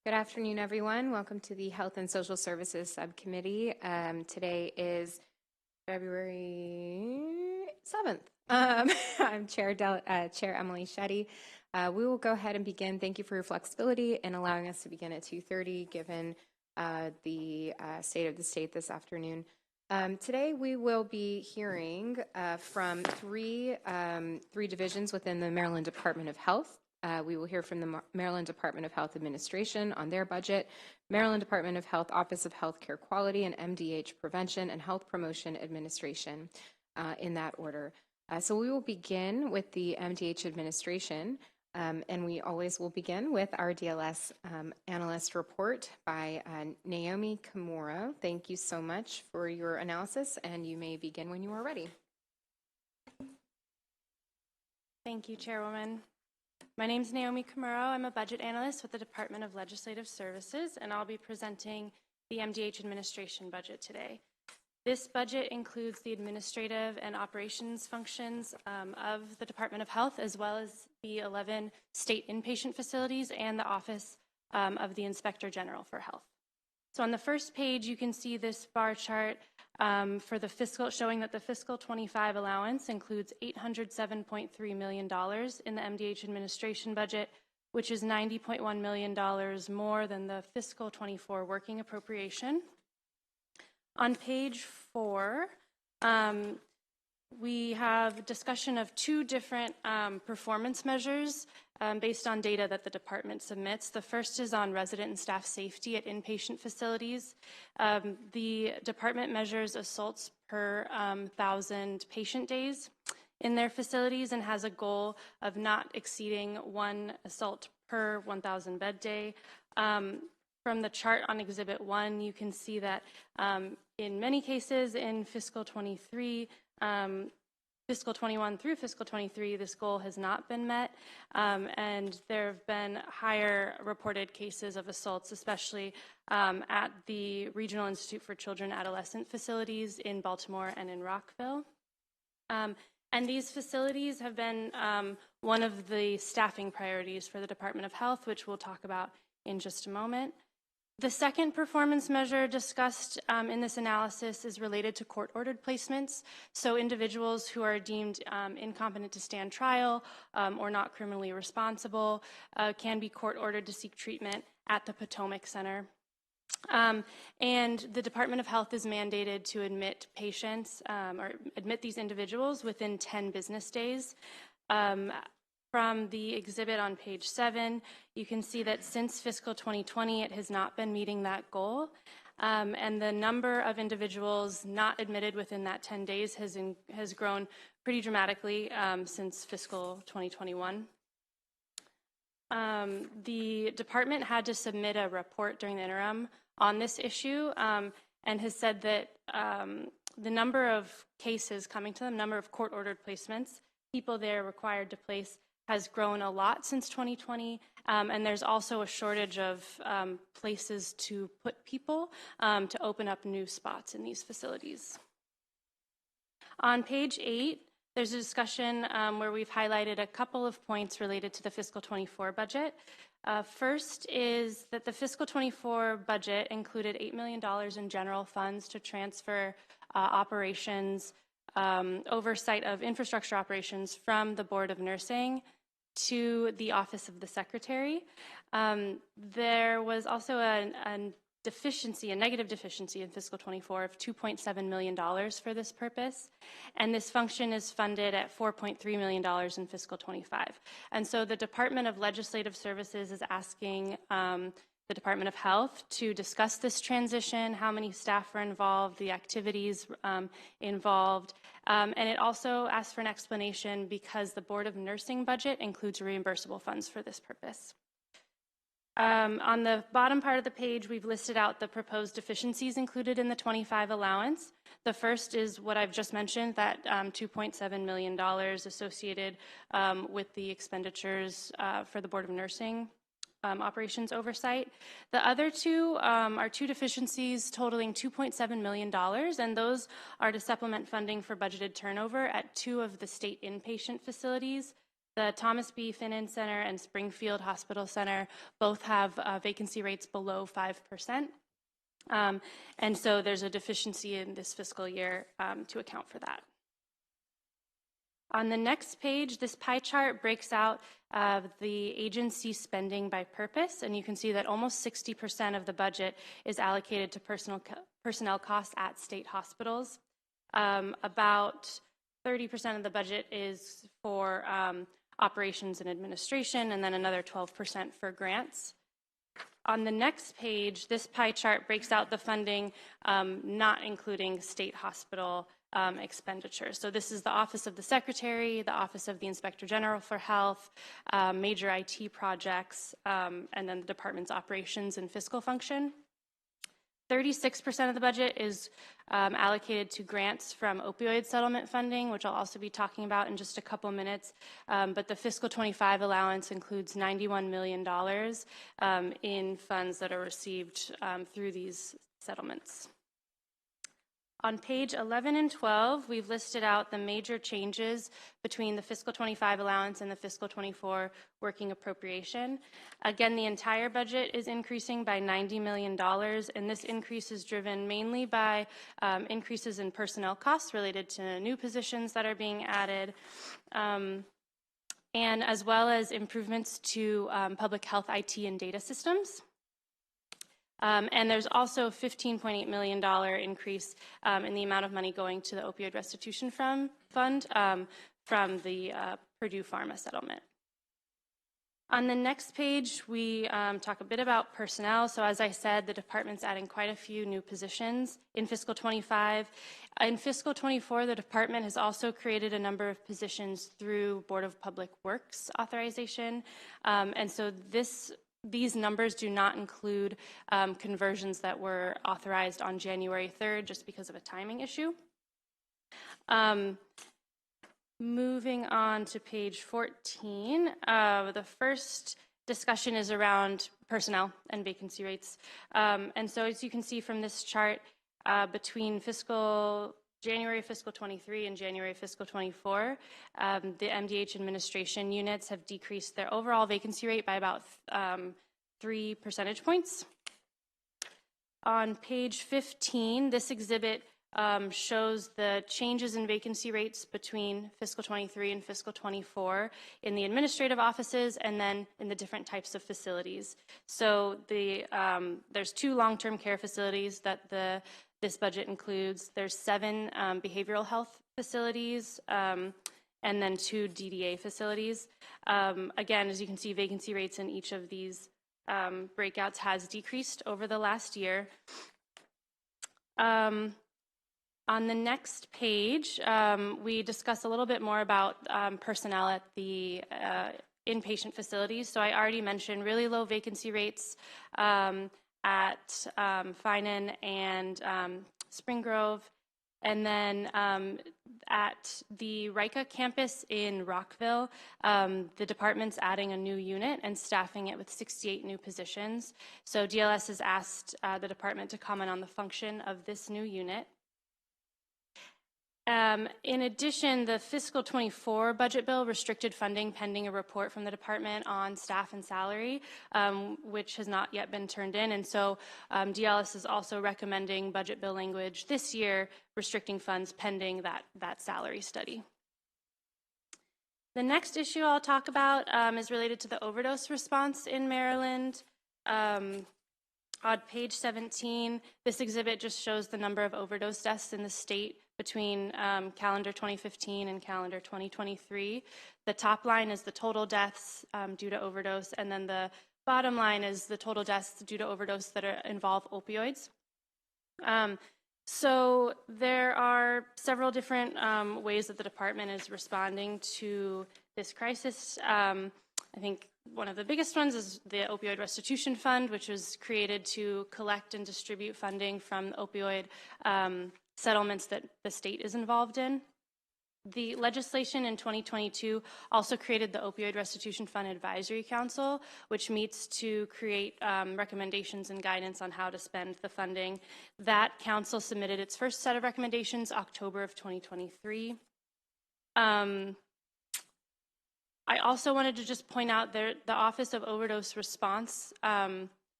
Good afternoon, everyone. Welcome to the Health and Social Services Subcommittee. Today is February 7th. I'm Chair Emily Shetty. We will go ahead and begin. Thank you for your flexibility in allowing us to begin at 2:30, given the state of the state this afternoon. Today, we will be hearing from three divisions within the Maryland Department of Health. We will hear from the Maryland Department of Health Administration on their budget, Maryland Department of Health Office of Healthcare Quality, and MDH Prevention and Health Promotion Administration in that order. So we will begin with the MDH Administration, and we always will begin with our DLS analyst report by Naomi Kimura. Thank you so much for your analysis, and you may begin when you are ready. Thank you, Chairwoman. My name is Naomi Kimura. I'm a budget analyst with the Department of Legislative Services, and I'll be presenting the MDH administration budget today. This budget includes the administrative and operations functions of the Department of Health, as well as the 11 state inpatient facilities and the Office of the Inspector General for Health. So on the first page, you can see this bar chart for the fiscal, showing that the fiscal 25 allowance includes $807.3 million in the MDH administration budget, which is $90.1 million more than the fiscal 24 working appropriation. On page 4, we have discussion of two different performance measures based on data that the department submits. The first is on resident and staff safety at inpatient facilities. The department measures assaults per 1,000 patient days in their facilities and has a goal of not exceeding one assault per 1,000 bed day. From the chart on Exhibit 1, you can see that in many cases in fiscal 23, fiscal 21 through fiscal 23, this goal has not been met, and there have been higher reported cases of assaults, especially at the Regional Institute for Children and Adolescent facilities in Baltimore and in Rockville. And these facilities have been one of the staffing priorities for the Department of Health, which we'll talk about in just a moment. The second performance measure discussed in this analysis is related to court-ordered placements. So individuals who are deemed incompetent to stand trial or not criminally responsible can be court-ordered to seek treatment at the Potomac Center. And the Department of Health is mandated to admit patients or admit these individuals within 10 business days. From the exhibit on page 7, you can see that since fiscal 2020, it has not been meeting that goal. And the number of individuals not admitted within that 10 days has grown pretty dramatically since fiscal 2021. The department had to submit a report during the interim on this issue and has said that the number of cases coming to them, number of court-ordered placements, people they're required to place, has grown a lot since 2020, and there's also a shortage of places to put people to open up new spots in these facilities. On page 8, there's a discussion where we've highlighted a couple of points related to the fiscal 24 budget. First is that the fiscal 24 budget included $8 million in general funds to transfer operations, oversight of infrastructure operations from the Board of Nursing to the Office of the Secretary. There was also a negative deficiency in fiscal 24 of $2.7 million for this purpose, and this function is funded at $4.3 million in fiscal 25. And so the Department of Legislative Services is asking the Department of Health to discuss this transition, how many staff are involved, the activities involved, and it also asks for an explanation because the Board of Nursing budget includes reimbursable funds for this purpose. On the bottom part of the page, we've listed out the proposed deficiencies included in the 25 allowance. The first is what I've just mentioned, that $2.7 million associated with the expenditures for the Board of Nursing operations oversight. The other two are two deficiencies totaling $2.7 million, and those are to supplement funding for budgeted turnover at two of the state inpatient facilities. The Thomas B. Finnan Center and Springfield Hospital Center both have vacancy rates below 5%. And so there's a deficiency in this fiscal year to account for that. On the next page, this pie chart breaks out the agency spending by purpose, and you can see that almost 60% of the budget is allocated to personnel costs at state hospitals. About 30% of the budget is for operations and administration, and then another 12% for grants. On the next page, this pie chart breaks out the funding not including state hospital expenditures. So this is the Office of the Secretary, the Office of the Inspector General for Health, major IT projects, and then the department's operations and fiscal function. 36% of the budget is allocated to grants from opioid settlement funding, which I'll also be talking about in just a couple minutes. But the fiscal 25 allowance includes $91 million in funds that are received through these settlements. On page 11 and 12, we've listed out the major changes between the fiscal 25 allowance and the fiscal 24 working appropriation. Again, the entire budget is increasing by $90 million, and this increase is driven mainly by increases in personnel costs related to new positions that are being added, and as well as improvements to public health IT and data systems. And there's also a $15.8 million increase in the amount of money going to the opioid restitution fund from the Purdue Pharma settlement. On the next page, we talk a bit about personnel. So as I said, the department's adding quite a few new positions in fiscal 25. In fiscal 24, the department has also created a number of positions through Board of Public Works authorization. And so these numbers do not include conversions that were authorized on January 3rd just because of a timing issue. Moving on to page 14, the first discussion is around personnel and vacancy rates. And so as you can see from this chart, between January fiscal 23 and January fiscal 24, the MDH administration units have decreased their overall vacancy rate by about 3 percentage points. On page 15, this exhibit shows the changes in vacancy rates between fiscal 23 and fiscal 24 in the administrative offices and then in the different types of facilities. So there's 2 long-term care facilities that this budget includes. There's 7 behavioral health facilities and then 2 DDA facilities. Again, as you can see, vacancy rates in each of these breakouts has decreased over the last year. On the next page, we discuss a little bit more about personnel at the inpatient facilities. So I already mentioned really low vacancy rates at Finan and Spring Grove. And then at the RICA campus in Rockville, the department's adding a new unit and staffing it with 68 new positions. So DLS has asked the department to comment on the function of this new unit. In addition, the fiscal 24 budget bill restricted funding pending a report from the department on staff and salary, which has not yet been turned in. And so DLS is also recommending budget bill language this year restricting funds pending that salary study. The next issue I'll talk about is related to the overdose response in Maryland. On page 17, this exhibit just shows the number of overdose deaths in the state between calendar 2015 and calendar 2023. The top line is the total deaths due to overdose, and then the bottom line is the total deaths due to overdose that involve opioids. So there are several different ways that the department is responding to this crisis. I think one of the biggest ones is the Opioid Restitution Fund, which was created to collect and distribute funding from opioid settlements that the state is involved in. The legislation in 2022 also created the Opioid Restitution Fund Advisory Council, which meets to create recommendations and guidance on how to spend the funding. That council submitted its first set of recommendations October of 2023. I also wanted to just point out the Office of Overdose Response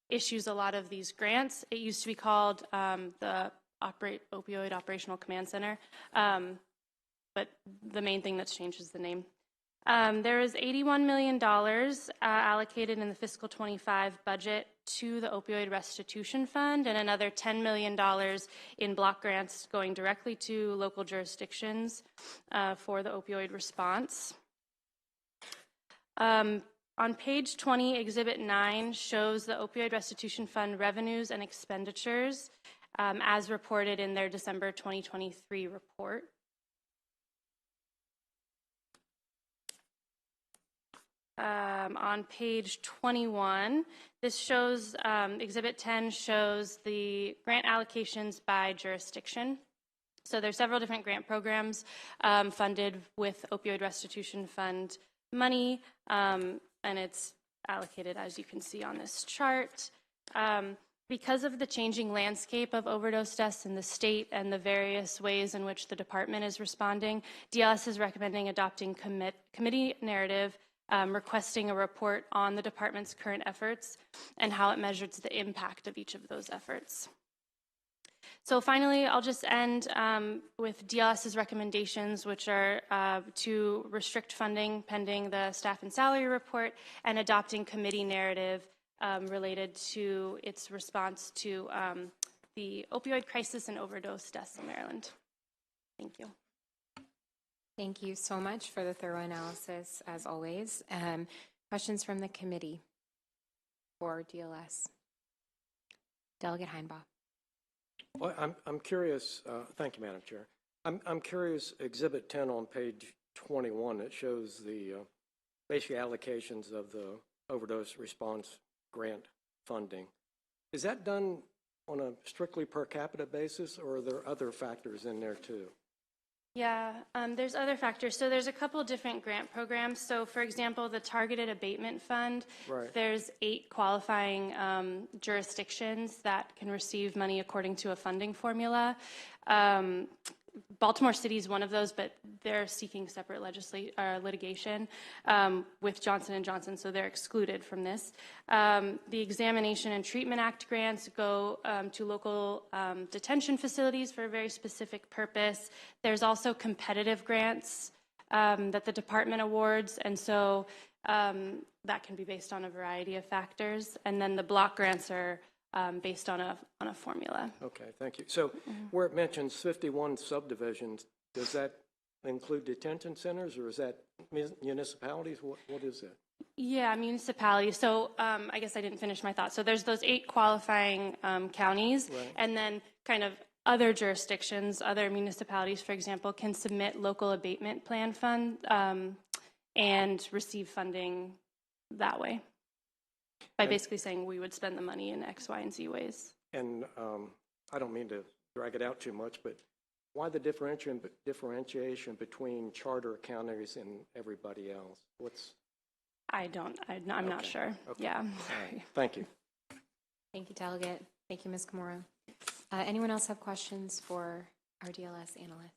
issues a lot of these grants. It used to be called the Opioid Operational Command Center, but the main thing that's changed is the name. There is $81 million allocated in the fiscal 25 budget to the Opioid Restitution Fund, and another $10 million in block grants going directly to local jurisdictions for the opioid response. On page 20, Exhibit 9 shows the Opioid Restitution Fund revenues and expenditures as reported in their December 2023 report. On page 21, this shows, Exhibit 10 shows the grant allocations by jurisdiction. So there's several different grant programs funded with Opioid Restitution Fund money, and it's allocated, as you can see on this chart. Because of the changing landscape of overdose deaths in the state and the various ways in which the department is responding, DLS is recommending adopting committee narrative, requesting a report on the department's current efforts and how it measures the impact of each of those efforts. So finally, I'll just end with DLS's recommendations, which are to restrict funding pending the staff and salary report and adopting committee narrative related to its response to the opioid crisis and overdose deaths in Maryland. Thank you. Thank you so much for the thorough analysis, as always. Questions from the committee for DLS? Delegate Heinbaugh. Well, I'm curious. Thank you, Madam Chair. I'm curious. Exhibit 10 on page 21. It shows the basic allocations of the overdose response grant funding. Is that done on a strictly per capita basis, or are there other factors in there too? Yeah, there's other factors. So there's a couple different grant programs. So for example, the Targeted Abatement Fund, Right. There's 8 qualifying jurisdictions that can receive money according to a funding formula. Baltimore City is one of those, but they're seeking separate litigation with Johnson & Johnson, so they're excluded from this. The Examination and Treatment Act grants go to local detention facilities for a very specific purpose. There's also competitive grants that the department awards, and so that can be based on a variety of factors. And then the block grants are based on a formula. Okay, thank you. So where it mentions 51 subdivisions, does that include detention centers, or is that municipalities? What is that? Yeah, municipalities. So I guess I didn't finish my thought. So there's those 8 qualifying counties, right. And then kind of other jurisdictions, other municipalities, for example, can submit local abatement plan fund and receive funding that way. By basically saying we would spend the money in X, Y, and Z ways. And I don't mean to drag it out too much, but why the differentiation between charter counties and everybody else? I'm not sure. Okay. Yeah. Right. Thank you. Thank you, Delegate. Thank you, Ms. Kimura. Anyone else have questions for our DLS analyst?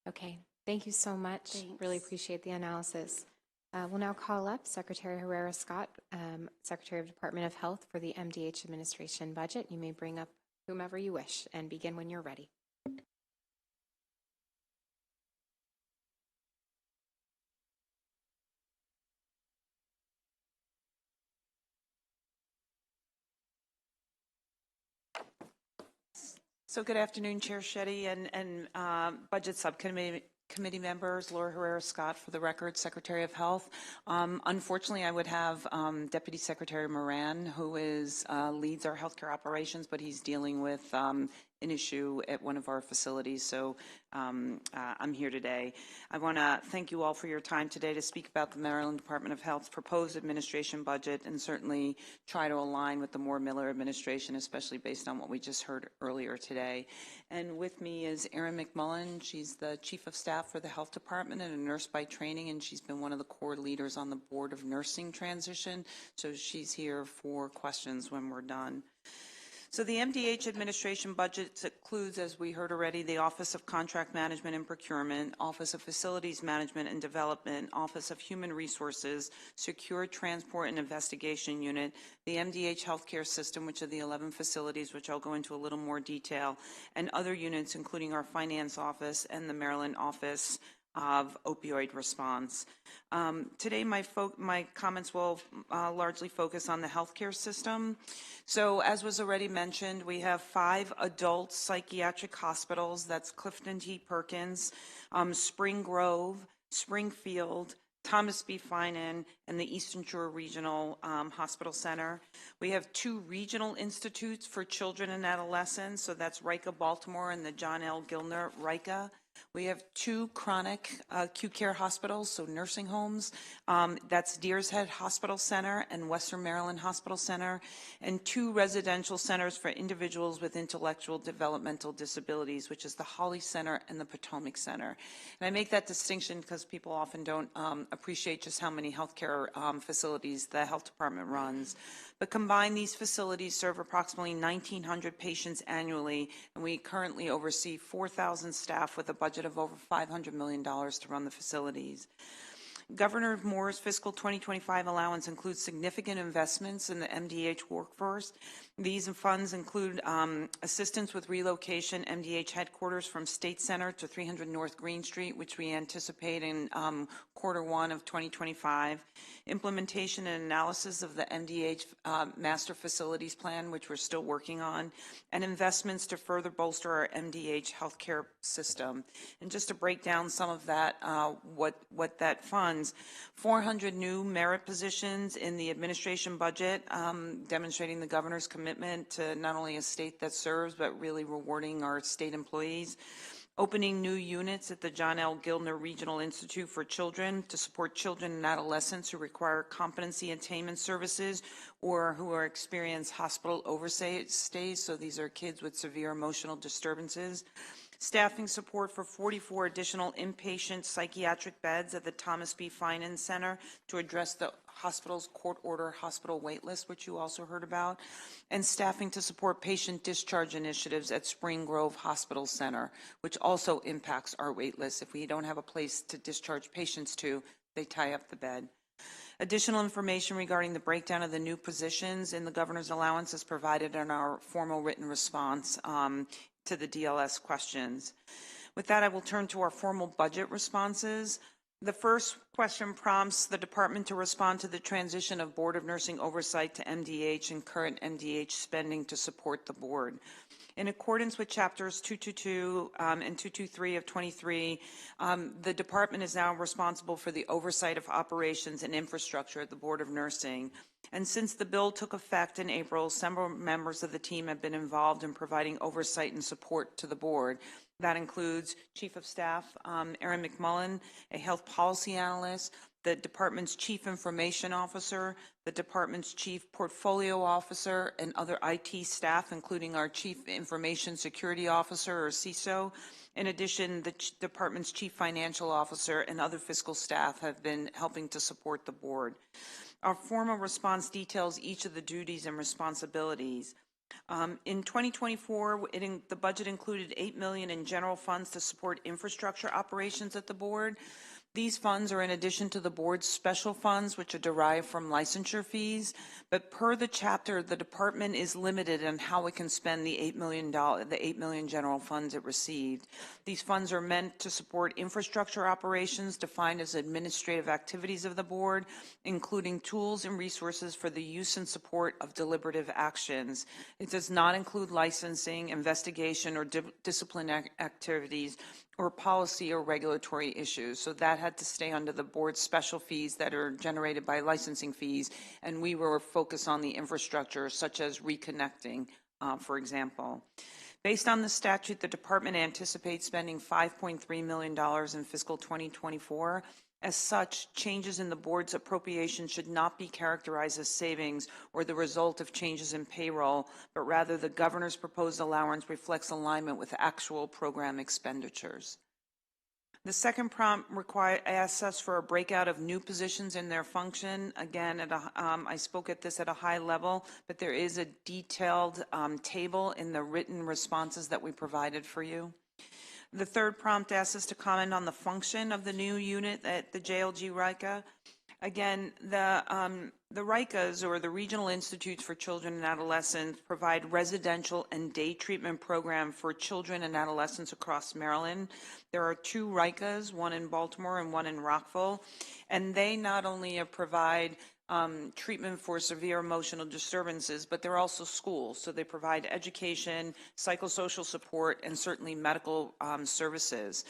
Okay. Thank you so much. Thanks. Really appreciate the analysis. We'll now call up Secretary Herrera Scott, Secretary of Department of Health, for the MDH administration budget. You may bring up whomever you wish and begin when you're ready. So good afternoon, Chair Shetty and Budget Subcommittee members. Laura Herrera Scott, for the record, Secretary of Health. Unfortunately, I would have Deputy Secretary Moran, who leads our healthcare operations, but he's dealing with an issue at one of our facilities. So I'm here today. I want to thank you all for your time today to speak about the Maryland Department of Health's proposed administration budget, and certainly try to align with the Moore Miller administration, especially based on what we just heard earlier today. And with me is Erin McMullen. She's the Chief of Staff for the Health Department and a nurse by training, and she's been one of the core leaders on the Board of Nursing transition. So she's here for questions when we're done. So the MDH administration budget includes, as we heard already, the Office of Contract Management and Procurement, Office of Facilities Management and Development, Office of Human Resources, Secure Transport and Investigation Unit, the MDH Healthcare System, which are the 11 facilities, which I'll go into a little more detail, and other units, including our Finance Office and the Maryland Office of Opioid Response. Today, my comments will largely focus on the healthcare system. So, as was already mentioned, we have 5 adult psychiatric hospitals. That's Clifton T. Perkins, Spring Grove, Springfield, Thomas B. Finan, and the Eastern Shore Regional Hospital Center. We have 2 regional institutes for children and adolescents. So that's Rika Baltimore and the John L. Gildner Rika. We have 2 chronic acute care hospitals, so nursing homes. That's Deer's Head Hospital Center and Western Maryland Hospital Center, and 2 residential centers for individuals with intellectual developmental disabilities, which is the Holly Center and the Potomac Center. And I make that distinction because people often don't appreciate just how many healthcare facilities the health department runs. But combined, these facilities serve approximately 1,900 patients annually, and we currently oversee 4,000 staff with a budget of over $500 million to run the facilities. Governor Moore's fiscal 2025 allowance includes significant investments in the MDH workforce. These funds include assistance with relocation, MDH headquarters from State Center to 300 North Green Street, which we anticipate in Q1 of 2025, implementation and analysis of the MDH Master Facilities Plan, which we're still working on, and investments to further bolster our MDH healthcare system. And just to break down some of that, what that funds, 400 new merit positions in the administration budget, demonstrating the governor's commitment to not only a state that serves, but really rewarding our state employees. Opening new units at the John L. Gildner Regional Institute for Children to support children and adolescents who require competency attainment services or who are experience hospital oversight stays. So these are kids with severe emotional disturbances. Staffing support for 44 additional inpatient psychiatric beds at the Thomas B. Finan Center to address the hospital's court order hospital wait list, which you also heard about, and staffing to support patient discharge initiatives at Spring Grove Hospital Center, which also impacts our wait list. If we don't have a place to discharge patients to, they tie up the bed. Additional information regarding the breakdown of the new positions in the governor's allowance is provided in our formal written response to the DLS questions. With that, I will turn to our formal budget responses. The first question prompts the department to respond to the transition of Board of Nursing oversight to MDH and current MDH spending to support the board. In accordance with chapters 222 and 223 of 23, the department is now responsible for the oversight of operations and infrastructure at the Board of Nursing. And since the bill took effect in April, several members of the team have been involved in providing oversight and support to the board. That includes Chief of Staff Erin McMullen, a health policy analyst, the department's Chief Information Officer, the department's Chief Portfolio Officer, and other IT staff, including our Chief Information Security Officer, or CISO. In addition, the department's Chief Financial Officer and other fiscal staff have been helping to support the board. Our formal response details each of the duties and responsibilities. In 2024, the budget included $8 million in general funds to support infrastructure operations at the board. These funds are in addition to the board's special funds, which are derived from licensure fees. But per the chapter, the department is limited on how it can spend the $8 million general funds it received. These funds are meant to support infrastructure operations defined as administrative activities of the board, including tools and resources for the use and support of deliberative actions. It does not include licensing, investigation, or discipline activities, or policy or regulatory issues. So that had to stay under the board's special fees that are generated by licensing fees, and we were focused on the infrastructure, such as reconnecting, for example. Based on the statute, the department anticipates spending $5.3 million in fiscal 2024. As such, changes in the board's appropriation should not be characterized as savings or the result of changes in payroll, but rather the governor's proposed allowance reflects alignment with actual program expenditures. The second prompt asks us for a breakout of new positions in their function. Again, I spoke at this at a high level, but there is a detailed table in the written responses that we provided for you. The third prompt asks us to comment on the function of the new unit at the JLG RICA. Again, the RICAs, or the Regional Institutes for Children and Adolescents, provide residential and day treatment program for children and adolescents across Maryland. There are 2 RICAs, one in Baltimore and one in Rockville, and they not only provide treatment for severe emotional disturbances, but they're also schools. So they provide education, psychosocial support, and certainly medical services.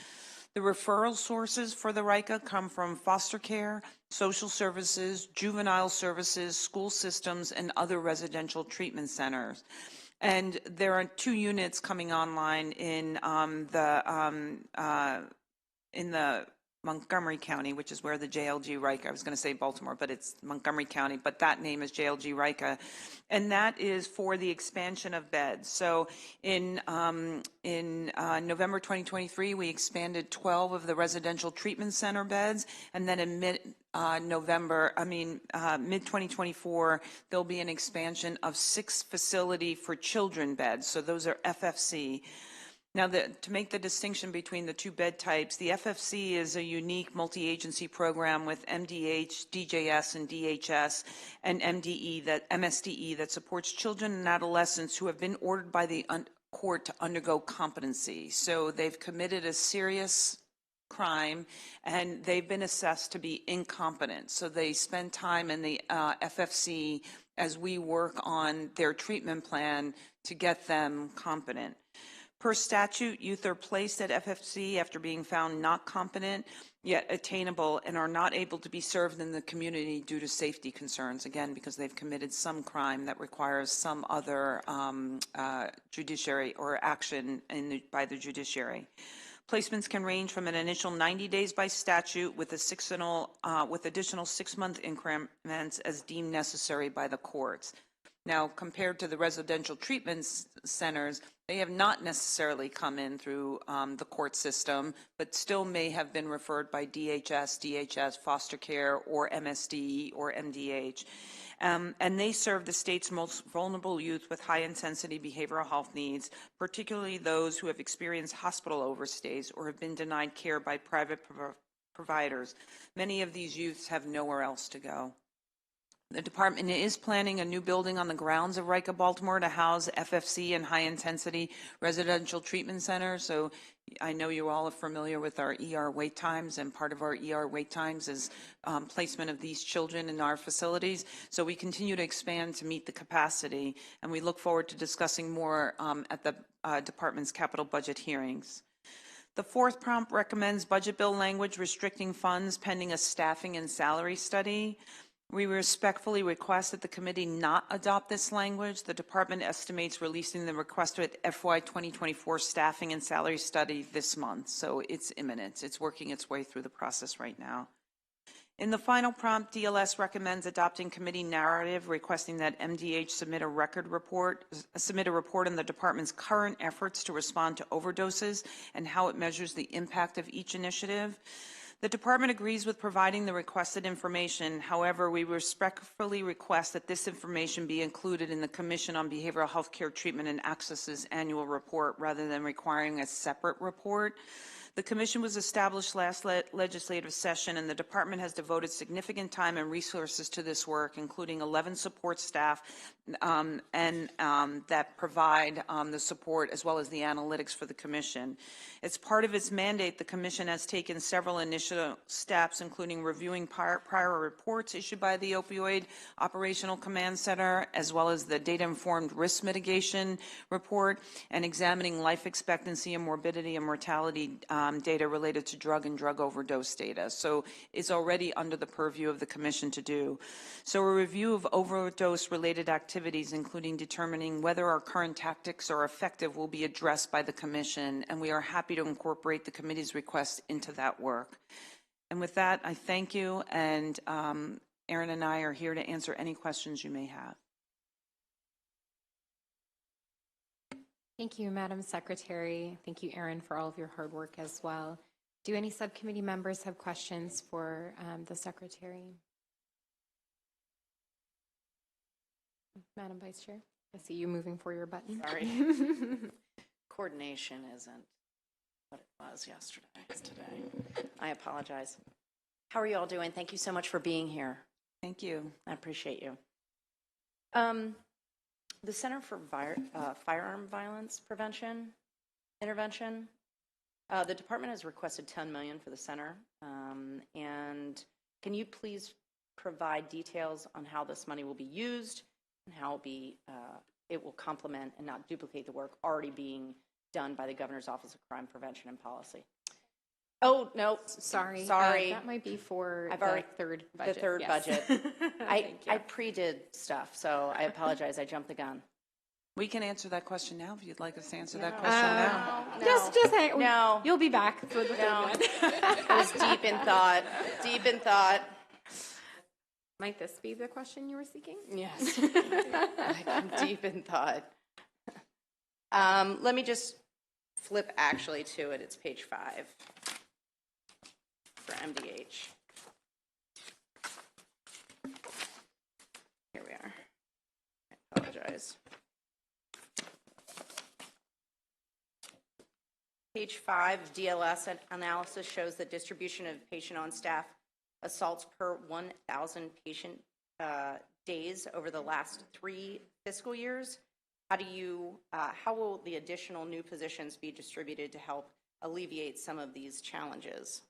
The referral sources for the RICA come from foster care, social services, juvenile services, school systems, and other residential treatment centers. And there are 2 units coming online in the Montgomery County, which is where the JLG RICA, I was going to say Baltimore, but it's Montgomery County, but that name is JLG RICA. And that is for the expansion of beds. So in November 2023, we expanded 12 of the residential treatment center beds. And then in mid-2024, there'll be an expansion of 6 facility for children beds. So those are FFC. Now, to make the distinction between the 2 bed types, the FFC is a unique multi-agency program with MDH, DJS, and DHS, and MSDE that supports children and adolescents who have been ordered by the court to undergo competency. So they've committed a serious crime, and they've been assessed to be incompetent. So they spend time in the FFC as we work on their treatment plan to get them competent. Per statute, youth are placed at FFC after being found not competent, yet attainable, and are not able to be served in the community due to safety concerns, again, because they've committed some crime that requires some other judiciary or action by the judiciary. Placements can range from an initial 90 days by statute with additional 6-month increments as deemed necessary by the courts. Now, compared to the residential treatment centers, they have not necessarily come in through the court system, but still may have been referred by DHS, foster care, or MSD or MDH. And they serve the state's most vulnerable youth with high-intensity behavioral health needs, particularly those who have experienced hospital overstays or have been denied care by private providers. Many of these youths have nowhere else to go. The department is planning a new building on the grounds of RICA Baltimore to house FFC and high-intensity residential treatment center. So I know you all are familiar with our ER wait times, and part of our ER wait times is placement of these children in our facilities. So we continue to expand to meet the capacity, and we look forward to discussing more at the department's capital budget hearings. The 4th prompt recommends budget bill language restricting funds pending a staffing and salary study. We respectfully request that the committee not adopt this language. The department estimates releasing the requested FY 2024 staffing and salary study this month, so it's imminent. It's working its way through the process right now. In the final prompt, DLS recommends adopting committee narrative requesting that MDH submit a report on the department's current efforts to respond to overdoses and how it measures the impact of each initiative. The department agrees with providing the requested information. However, we respectfully request that this information be included in the Commission on Behavioral Health Care Treatment and Access's annual report rather than requiring a separate report. The commission was established last legislative session, and the department has devoted significant time and resources to this work, including 11 support staff that provide the support as well as the analytics for the commission. As part of its mandate, the commission has taken several initial steps, including reviewing prior reports issued by the Opioid Operational Command Center, as well as the data-informed risk mitigation report, and examining life expectancy and morbidity and mortality data related to drug and drug overdose data. So it's already under the purview of the commission to do. So a review of overdose-related activities, including determining whether our current tactics are effective, will be addressed by the commission, and we are happy to incorporate the committee's request into that work. And with that, I thank you, and Aaron and I are here to answer any questions you may have. Thank you, Madam Secretary. Thank you, Aaron, for all of your hard work as well. Do any subcommittee members have questions for the secretary? Madam Vice Chair, I see you moving for your button. Sorry. Coordination isn't what it was yesterday. It's today. I apologize. How are you all doing? Thank you so much for being here. Thank you. I appreciate you. The Center for Firearm Violence Prevention Intervention, the department has requested $10 million for the center. And can you please provide details on how this money will be used and how it will complement and not duplicate the work already being done by the Governor's Office of Crime Prevention and Policy? Oh, no. Sorry. Sorry. That might be for I've the already- third budget. The third yes. budget. Thank you. I pre-did stuff, so I apologize. I jumped the gun. We can answer that question now if you'd like us to answer that No. question now. No. Just hang. No. You'll be back for the third No. one. I was deep in thought. Deep in thought. Might this be the question you were seeking? Yes. I'm deep in thought. Let me just flip actually to it. It's page 5 for MDH. Here we are. I apologize. Page 5 of DLS analysis shows the distribution of patient on staff assaults per 1,000 patient days over the last 3 fiscal years. How will the additional new positions be distributed to help alleviate some of these challenges?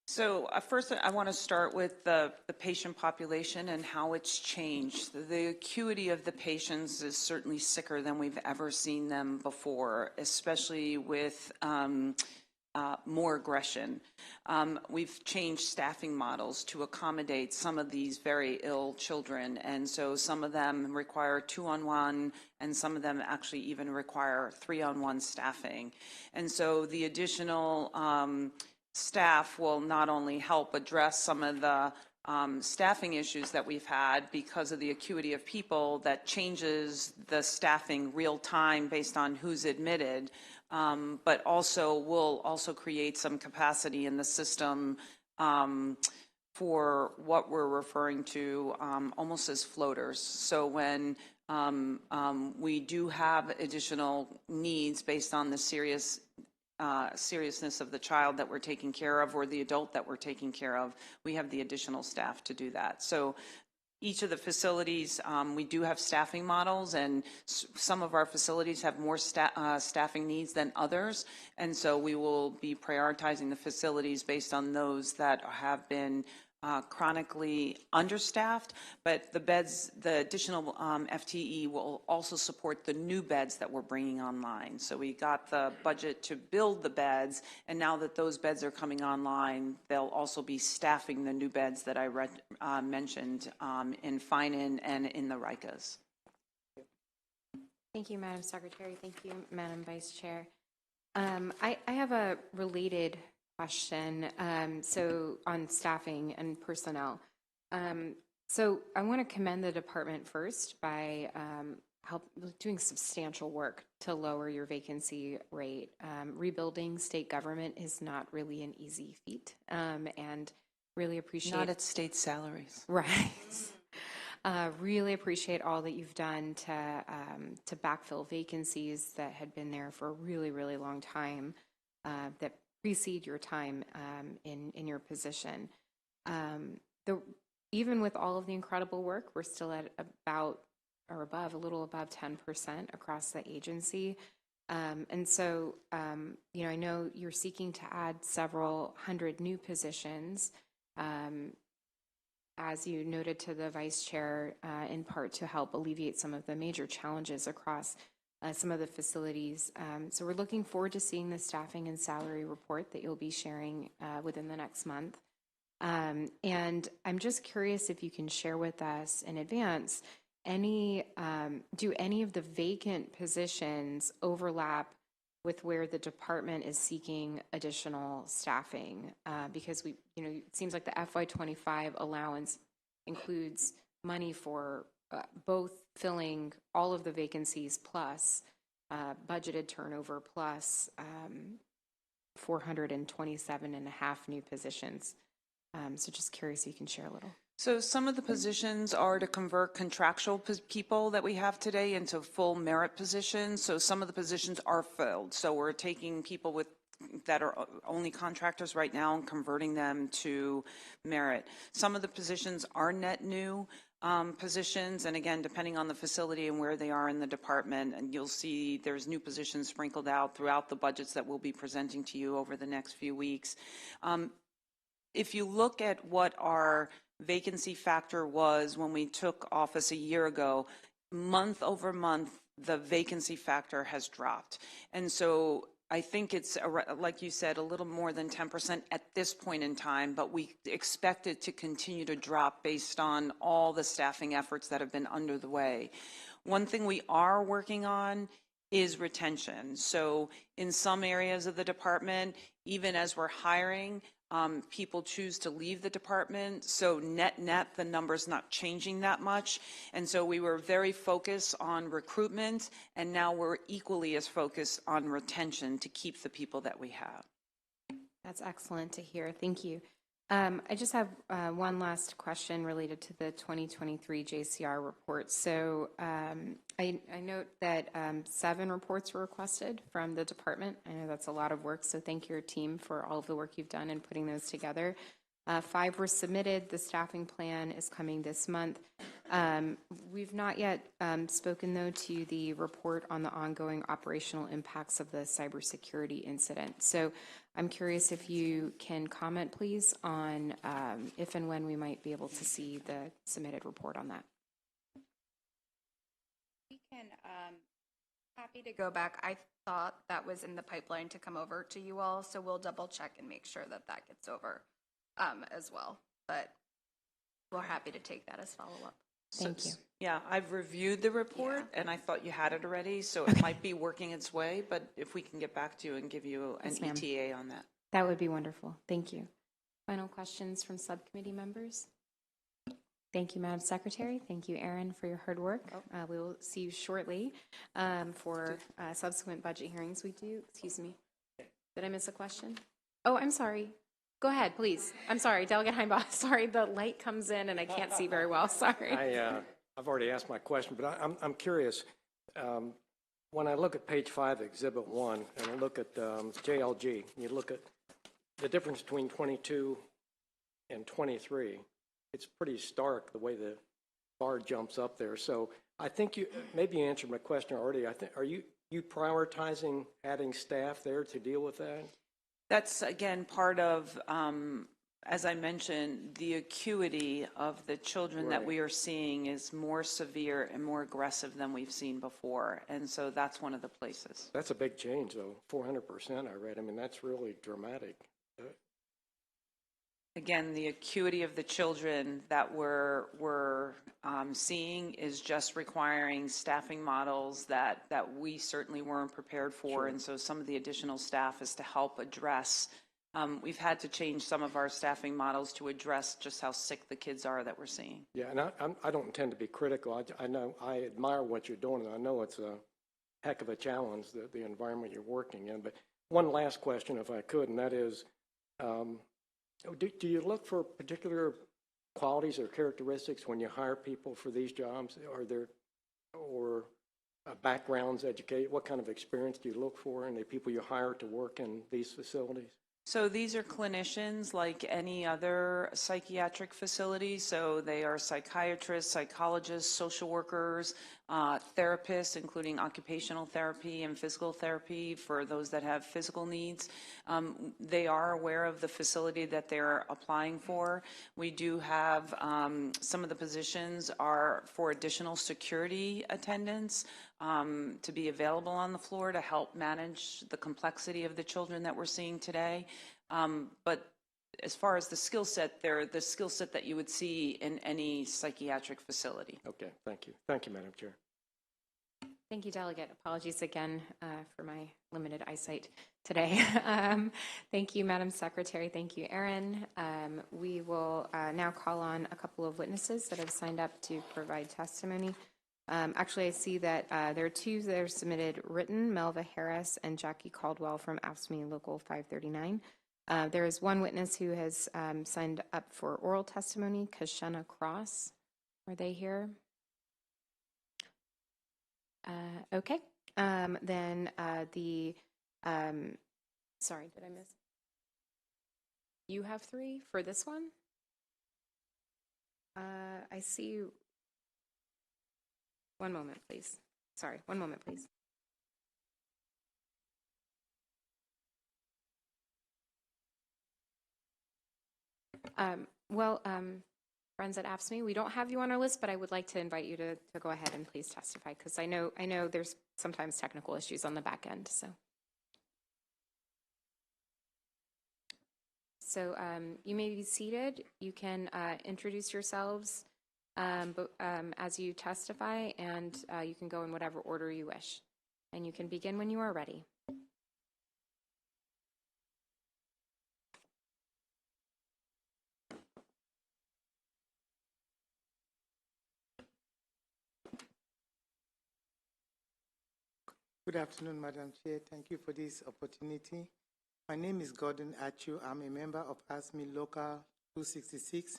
So first, I want to start with the patient population and how it's changed. The acuity of the patients is certainly sicker than we've ever seen them before, especially with more aggression. We've changed staffing models to accommodate some of these very ill children, and so some of them require 2-on-1, and some of them actually even require 3-on-1 staffing. And so the additional staff will not only help address some of the staffing issues that we've had because of the acuity of people that changes the staffing real time based on who's admitted, but also will also create some capacity in the system for what we're referring to almost as floaters. So when we do have additional needs based on the seriousness of the child that we're taking care of or the adult that we're taking care of, we have the additional staff to do that. So each of the facilities, we do have staffing models, and some of our facilities have more staffing needs than others, and so we will be prioritizing the facilities based on those that have been chronically understaffed, but the beds, the additional FTE will also support the new beds that we're bringing online. So we got the budget to build the beds, and now that those beds are coming online, they'll also be staffing the new beds that I mentioned in Finan and in the RICAs. Thank you, Madam Secretary. Thank you, Madam Vice Chair. I have a related question, so on staffing and personnel. So I want to commend the department first by doing substantial work to lower your vacancy rate. Rebuilding state government is not really an easy feat, and really appreciate— Not at state salaries. Right. Really appreciate all that you've done to backfill vacancies that had been there for a really, really long time, that precede your time in your position. Even with all of the incredible work, we're still at about or above, a little above 10% across the agency. And so, I know you're seeking to add several hundred new positions, as you noted to the Vice Chair, in part to help alleviate some of the major challenges across some of the facilities. So we're looking forward to seeing the staffing and salary report that you'll be sharing within the next month. And I'm just curious if you can share with us in advance, do any of the vacant positions overlap with where the department is seeking additional staffing? Because it seems like the FY25 allowance includes money for both filling all of the vacancies plus budgeted turnover plus 427 and a half new positions. So just curious if you can share a little. So some of the positions are to convert contractual people that we have today into full merit positions. So some of the positions are filled. So we're taking people that are only contractors right now and converting them to merit. Some of the positions are net new positions, and again, depending on the facility and where they are in the department, and you'll see there's new positions sprinkled out throughout the budgets that we'll be presenting to you over the next few weeks. If you look at what our vacancy factor was when we took office a year ago, month over month, the vacancy factor has dropped. And so I think it's, like you said, a little more than 10% at this point in time, but we expect it to continue to drop based on all the staffing efforts that have been under the way. One thing we are working on is retention. So in some areas of the department, even as we're hiring, people choose to leave the department. So net, the number's not changing that much. And so we were very focused on recruitment, and now we're equally as focused on retention to keep the people that we have. That's excellent to hear. Thank you. I just have one last question related to the 2023 JCR report. So I note that 7 reports were requested from the department. I know that's a lot of work, so thank your team for all of the work you've done in putting those together. 5 were submitted. The staffing plan is coming this month. We've not yet spoken, though, to the report on the ongoing operational impacts of the cybersecurity incident. So I'm curious if you can comment, please, on if and when we might be able to see the submitted report on that. We can, happy to go back. I thought that was in the pipeline to come over to you all, so we'll double check and make sure that that gets over as well. But we're happy to take that as follow-up. Thank you. Yeah, I've reviewed the report, and I thought you had it already, so it might be working its way, but if we can get back to you and give you an Yes, ma'am. ETA on that. That would be wonderful. Thank you. Final questions from subcommittee members? Thank you, Madam Secretary. Thank you, Erin, for your hard work. We will see you shortly for subsequent budget hearings. We do, excuse me. Did I miss a question? Oh, I'm sorry. Go ahead, please. I'm sorry, Delegate Heimbach. Sorry, the light comes in and I can't see very well. Sorry. I've already asked my question, but I'm curious. When I look at page 5, Exhibit 1, and I look at JLG, you look at the difference between 22 and 23, it's pretty stark the way the bar jumps up there. So I think maybe you answered my question already. Are you prioritizing adding staff there to deal with that? That's, again, part of, as I mentioned, the acuity of the children that we are seeing is more severe and more aggressive than we've seen before. And so that's one of the places. That's a big change, though. 400% I read. I mean, that's really dramatic. Again, the acuity of the children that we're seeing is just requiring staffing models that we certainly weren't prepared for. Sure. And so some of the additional staff is to help address. We've had to change some of our staffing models to address just how sick the kids are that we're seeing. Yeah, and I don't intend to be critical. I know I admire what you're doing, and I know it's a heck of a challenge, the environment you're working in. But one last question, if I could, and that is, do you look for particular qualities or characteristics when you hire people for these jobs? Are there, or backgrounds, educated? What kind of experience do you look for in the people you hire to work in these facilities? So these are clinicians like any other psychiatric facility. So they are psychiatrists, psychologists, social workers, therapists, including occupational therapy and physical therapy for those that have physical needs. They are aware of the facility that they're applying for. We do have some of the positions are for additional security attendants to be available on the floor to help manage the complexity of the children that we're seeing today. But as far as the skill set, they're the skill set that you would see in any psychiatric facility. Okay, thank you. Thank you, Madam Chair. Thank you, Delegate. Apologies again for my limited eyesight today. Thank you, Madam Secretary. Thank you, Erin. We will now call on a couple of witnesses that have signed up to provide testimony. Actually, I see that there are two that are submitted written, Melva Harris and Jackie Caldwell from AFSCME Local 539. There is one witness who has signed up for oral testimony, Kashana Cross. Are they here? Okay. Then sorry, did I miss? You have 3 for this one? I see. One moment, please. Sorry, one moment, please. Friends at AFSCME, we don't have you on our list, but I would like to invite you to go ahead and please testify, because I know there's sometimes technical issues on the back end. So you may be seated. You can introduce yourselves as you testify, and you can go in whatever order you wish. And you can begin when you are ready. Good afternoon, Madam Chair. Thank you for this opportunity. My name is Gordon Achu. I'm a member of AFSCME Local 266.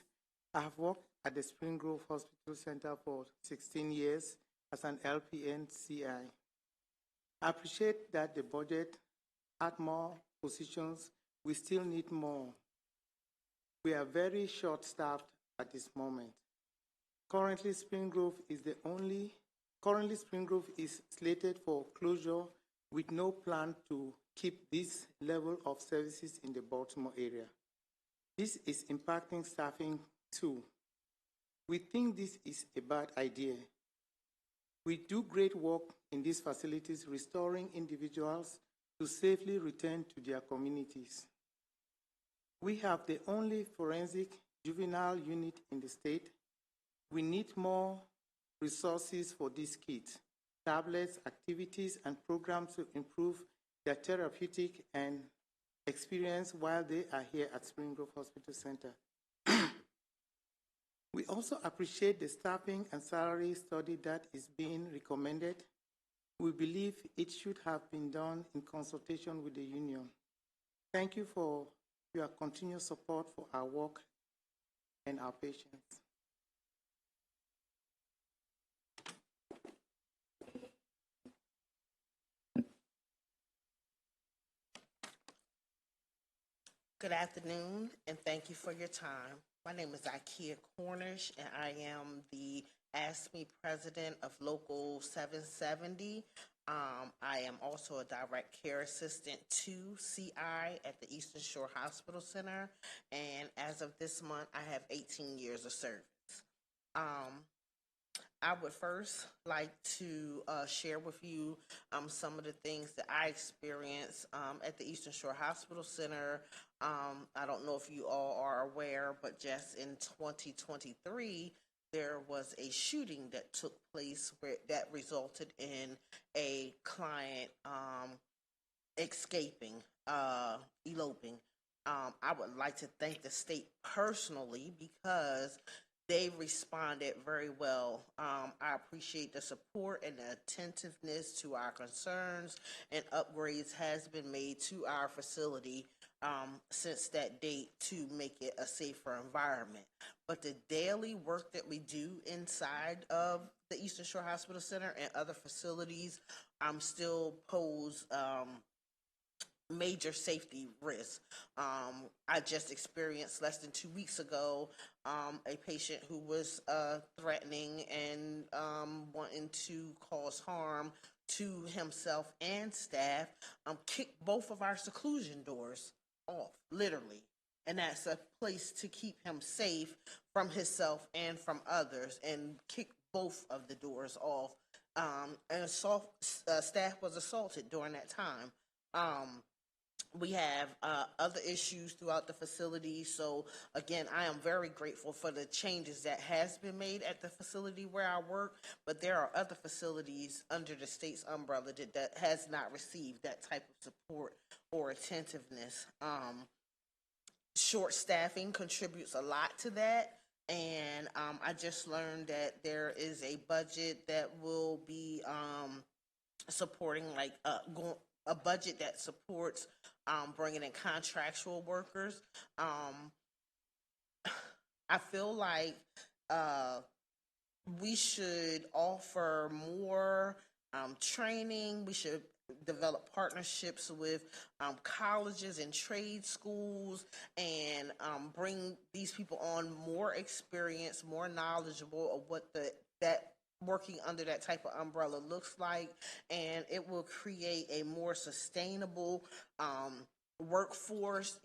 I have worked at the Spring Grove Hospital Center for 16 years as an LPN CI. I appreciate that the budget had more positions. We still need more. We are very short-staffed at this moment. Currently, Spring Grove is slated for closure with no plan to keep this level of services in the Baltimore area. This is impacting staffing too. We think this is a bad idea. We do great work in these facilities, restoring individuals to safely return to their communities. We have the only forensic juvenile unit in the state. We need more resources for these kids, tablets, activities, and programs to improve their therapeutic and experience while they are here at Spring Grove Hospital Center. We also appreciate the staffing and salary study that is being recommended. We believe it should have been done in consultation with the union. Thank you for your continued support for our work and our patients. Good afternoon, and thank you for your time. My name is Ikea Cornish, and I am the AFSCME president of Local 770. I am also a direct care assistant to CI at the Eastern Shore Hospital Center, and as of this month, I have 18 years of service. I would first like to share with you some of the things that I experienced at the Eastern Shore Hospital Center. I don't know if you all are aware, but just in 2023, there was a shooting that took place that resulted in a client eloping. I would like to thank the state personally because they responded very well. I appreciate the support and the attentiveness to our concerns, and upgrades has been made to our facility since that date to make it a safer environment. But the daily work that we do inside of the Eastern Shore Hospital Center and other facilities still pose major safety risks. I just experienced less than 2 weeks ago a patient who was threatening and wanting to cause harm to himself and staff, kicked both of our seclusion doors off, literally. And that's a place to keep him safe from himself and from others, and kicked both of the doors off. And staff was assaulted during that time. We have other issues throughout the facility. So again, I am very grateful for the changes that has been made at the facility where I work, but there are other facilities under the state's umbrella that has not received that type of support or attentiveness. Short staffing contributes a lot to that. And I just learned that there is a budget that will be supporting, like, a budget that supports bringing in contractual workers. I feel like we should offer more training. We should develop partnerships with colleges and trade schools, and bring these people on more experience, more knowledgeable of what that working under that type of umbrella looks like, and it will create a more sustainable workforce.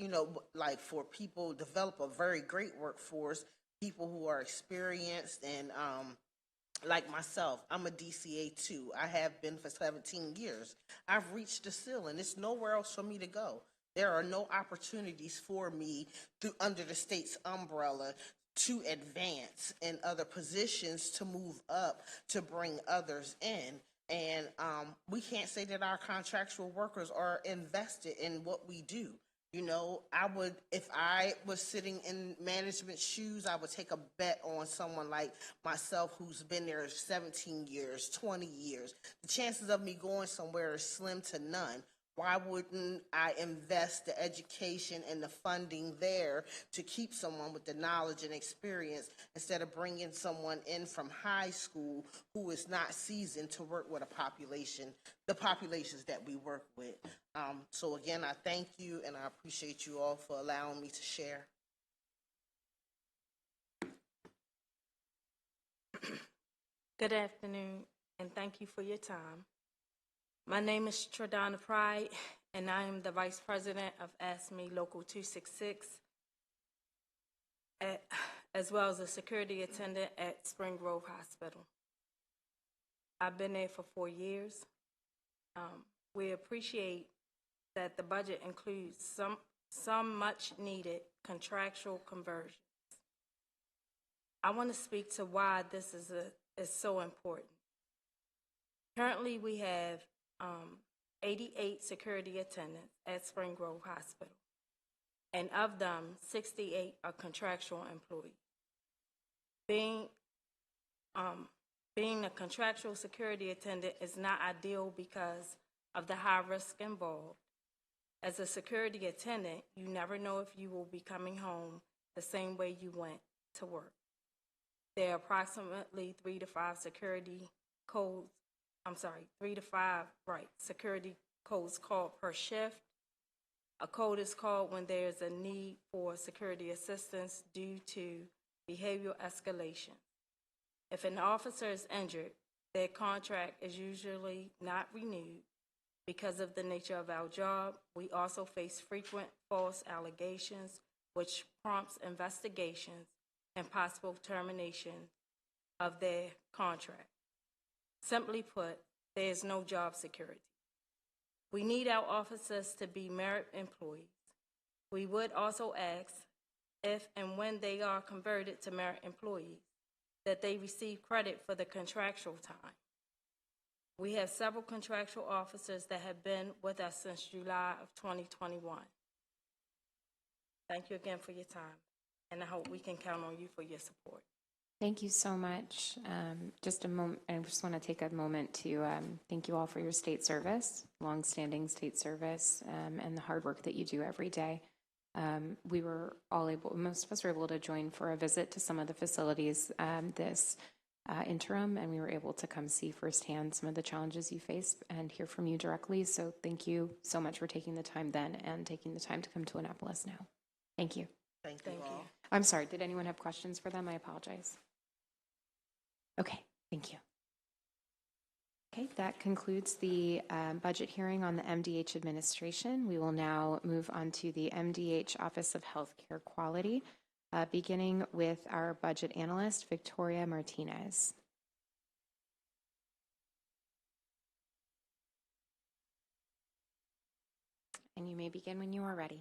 Like, for people, develop a very great workforce, people who are experienced and like myself. I'm a DCA too. I have been for 17 years. I've reached the ceiling. There's nowhere else for me to go. There are no opportunities for me under the state's umbrella to advance in other positions, to move up, to bring others in. And we can't say that our contractual workers are invested in what we do. If I was sitting in management shoes, I would take a bet on someone like myself who's been there 17 years, 20 years. The chances of me going somewhere is slim to none. Why wouldn't I invest the education and the funding there to keep someone with the knowledge and experience, instead of bringing someone in from high school who is not seasoned to work with the populations that we work with? So again, I thank you, and I appreciate you all for allowing me to share. Good afternoon, and thank you for your time. My name is Tradonna Pride, and I am the Vice President of ASME Local 266, as well as a security attendant at Spring Grove Hospital. I've been there for 4 years. We appreciate that the budget includes some much-needed contractual conversions. I want to speak to why this is so important. Currently, we have 88 security attendants at Spring Grove Hospital, and of them, 68 are contractual employees. Being a contractual security attendant is not ideal because of the high risk involved. As a security attendant, you never know if you will be coming home the same way you went to work. There are approximately 3 to 5 security codes called per shift. A code is called when there's a need for security assistance due to behavioral escalation. If an officer is injured, their contract is usually not renewed. Because of the nature of our job, we also face frequent false allegations, which prompts investigations and possible termination of their contract. Simply put, there is no job security. We need our officers to be merit employees. We would also ask if and when they are converted to merit employees, that they receive credit for the contractual time. We have several contractual officers that have been with us since July of 2021. Thank you again for your time, and I hope we can count on you for your support. Thank you so much. Just a moment, I just want to take a moment to thank you all for your state service, longstanding state service, and the hard work that you do every day. We were all most of us were able to join for a visit to some of the facilities this interim, and we were able to come see firsthand some of the challenges you face and hear from you directly. So thank you so much for taking the time then and taking the time to come to Annapolis now. Thank you. Thank you all. I'm sorry, did anyone have questions for them? I apologize. Okay, thank you. Okay, that concludes the budget hearing on the MDH administration. We will now move on to the MDH Office of Healthcare Quality, beginning with our budget analyst, Victoria Martinez. And you may begin when you are ready.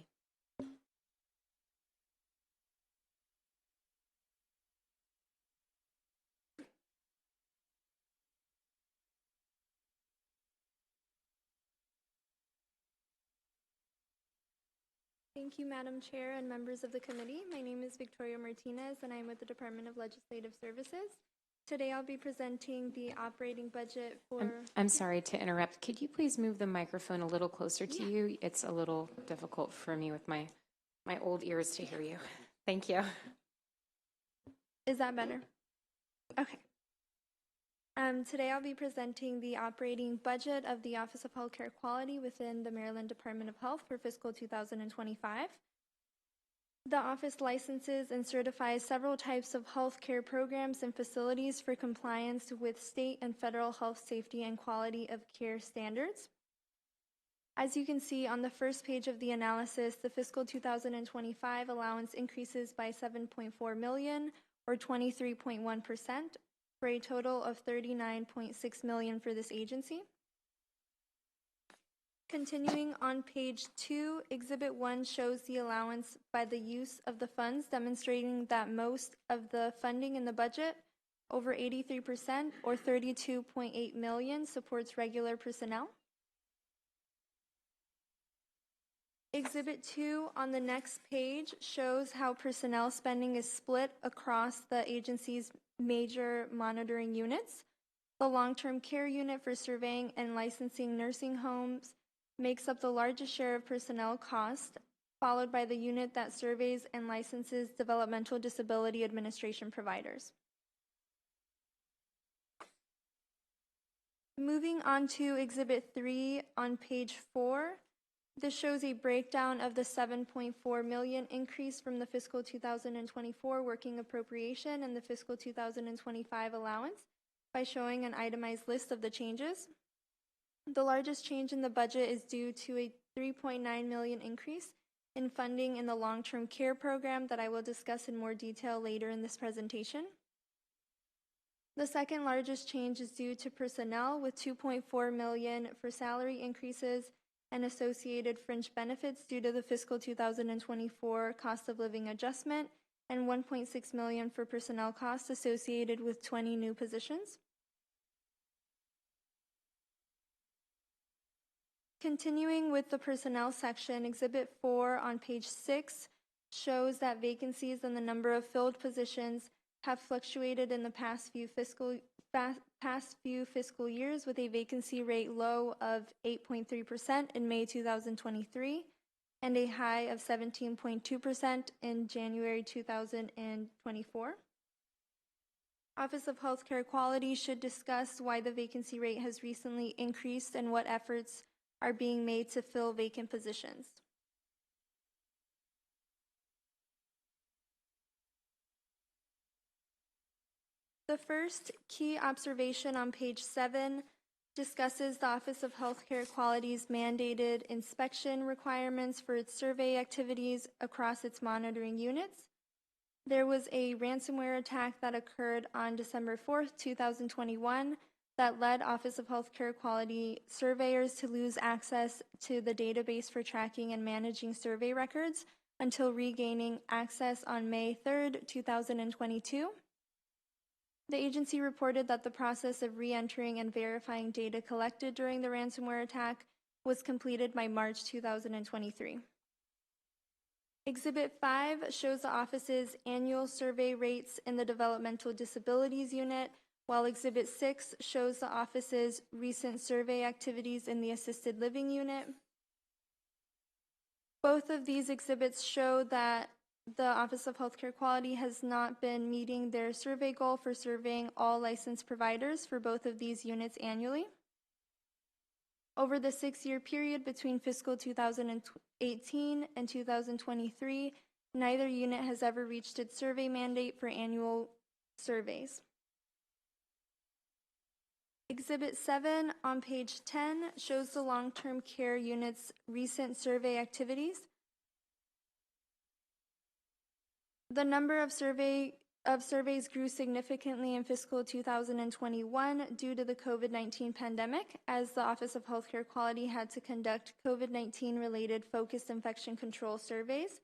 Thank you, Madam Chair and members of the committee. My name is Victoria Martinez, and I'm with the Department of Legislative Services. Today, I'll be presenting the operating budget for... I'm sorry to interrupt. Could you please move the microphone a little closer to you? It's a little difficult for me with my old ears to hear you. Thank you. Is that better? Okay. Today, I'll be presenting the operating budget of the Office of Healthcare Quality within the Maryland Department of Health for fiscal 2025. The office licenses and certifies several types of healthcare programs and facilities for compliance with state and federal health safety and quality of care standards. As you can see on the first page of the analysis, the fiscal 2025 allowance increases by $7.4 million or 23.1%. For a total of $39.6 million for this agency. Continuing on page 2, Exhibit 1 shows the allowance by the use of the funds, demonstrating that most of the funding in the budget, over 83% or $32.8 million, supports regular personnel. Exhibit 2 on the next page shows how personnel spending is split across the agency's major monitoring units. The long-term care unit for surveying and licensing nursing homes makes up the largest share of personnel cost, followed by the unit that surveys and licenses developmental disability administration providers. Moving on to Exhibit 3 on page 4, this shows a breakdown of the $7.4 million increase from the fiscal 2024 working appropriation and the fiscal 2025 allowance by showing an itemized list of the changes. The largest change in the budget is due to a $3.9 million increase in funding in the long-term care program that I will discuss in more detail later in this presentation. The second largest change is due to personnel with $2.4 million for salary increases and associated fringe benefits due to the fiscal 2024 cost of living adjustment, and $1.6 million for personnel costs associated with 20 new positions. Continuing with the personnel section, Exhibit 4 on page 6 shows that vacancies and the number of filled positions have fluctuated in the past few fiscal years, with a vacancy rate low of 8.3% in May 2023 and a high of 17.2% in January 2024. Office of Healthcare Quality should discuss why the vacancy rate has recently increased and what efforts are being made to fill vacant positions. The first key observation on page 7 discusses the Office of Healthcare Quality's mandated inspection requirements for its survey activities across its monitoring units. There was a ransomware attack that occurred on December 4th, 2021, that led Office of Healthcare Quality surveyors to lose access to the database for tracking and managing survey records until regaining access on May 3rd, 2022. The agency reported that the process of re-entering and verifying data collected during the ransomware attack was completed by March 2023. Exhibit 5 shows the office's annual survey rates in the Developmental Disabilities Unit, while Exhibit 6 shows the office's recent survey activities in the Assisted Living Unit. Both of these exhibits show that the Office of Healthcare Quality has not been meeting their survey goal for surveying all licensed providers for both of these units annually. Over the 6-year period between fiscal 2018 and 2023, neither unit has ever reached its survey mandate for annual surveys. Exhibit 7 on page 10 shows the long-term care unit's recent survey activities. The number of surveys grew significantly in fiscal 2021 due to the COVID-19 pandemic, as the Office of Healthcare Quality had to conduct COVID-19 related focused infection control surveys.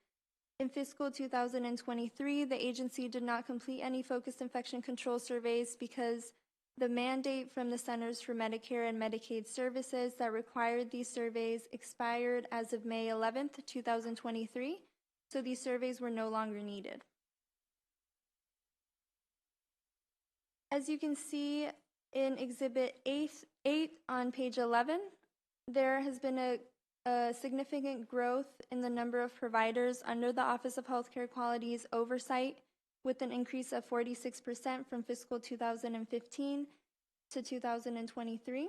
In fiscal 2023, the agency did not complete any focused infection control surveys because the mandate from the Centers for Medicare and Medicaid Services that required these surveys expired as of May 11th, 2023, so these surveys were no longer needed. As you can see in Exhibit 8 on page 11, there has been a significant growth in the number of providers under the Office of Healthcare Quality's oversight, with an increase of 46% from fiscal 2015 to 2023.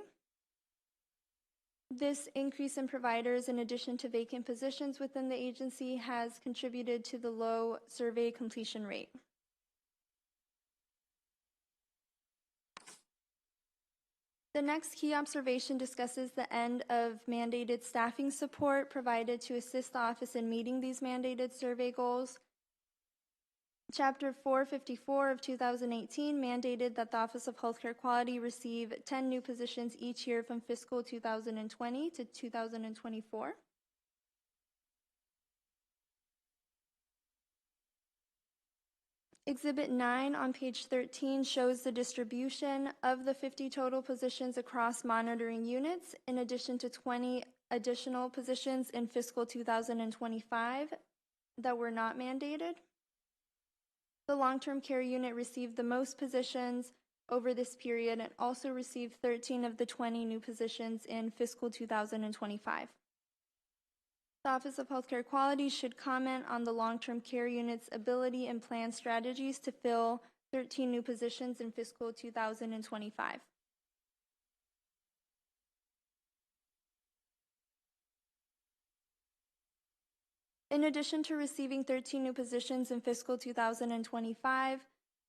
This increase in providers, in addition to vacant positions within the agency, has contributed to the low survey completion rate. The next key observation discusses the end of mandated staffing support provided to assist the office in meeting these mandated survey goals. Chapter 454 of 2018 mandated that the Office of Healthcare Quality receive 10 new positions each year from fiscal 2020 to 2024. Exhibit 9 on page 13 shows the distribution of the 50 total positions across monitoring units, in addition to 20 additional positions in fiscal 2025 that were not mandated. The long-term care unit received the most positions over this period and also received 13 of the 20 new positions in fiscal 2025. The Office of Healthcare Quality should comment on the long-term care unit's ability and plan strategies to fill 13 new positions in fiscal 2025. In addition to receiving 13 new positions in fiscal 2025,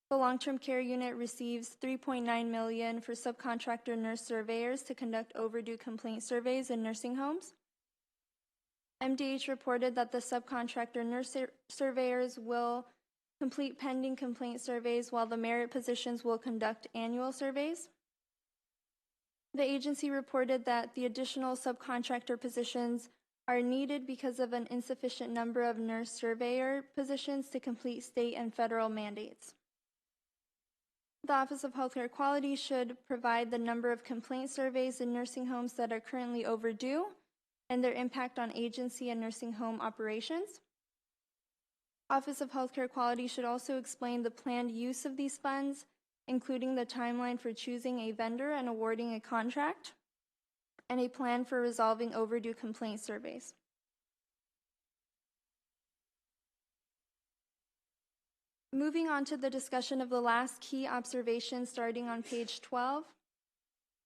the long-term care unit receives $3.9 million for subcontractor nurse surveyors to conduct overdue complaint surveys in nursing homes. MDH reported that the subcontractor nurse surveyors will complete pending complaint surveys while the merit positions will conduct annual surveys. The agency reported that the additional subcontractor positions are needed because of an insufficient number of nurse surveyor positions to complete state and federal mandates. The Office of Healthcare Quality should provide the number of complaint surveys in nursing homes that are currently overdue and their impact on agency and nursing home operations. Office of Healthcare Quality should also explain the planned use of these funds, including the timeline for choosing a vendor and awarding a contract, and a plan for resolving overdue complaint surveys. Moving on to the discussion of the last key observation starting on page 12.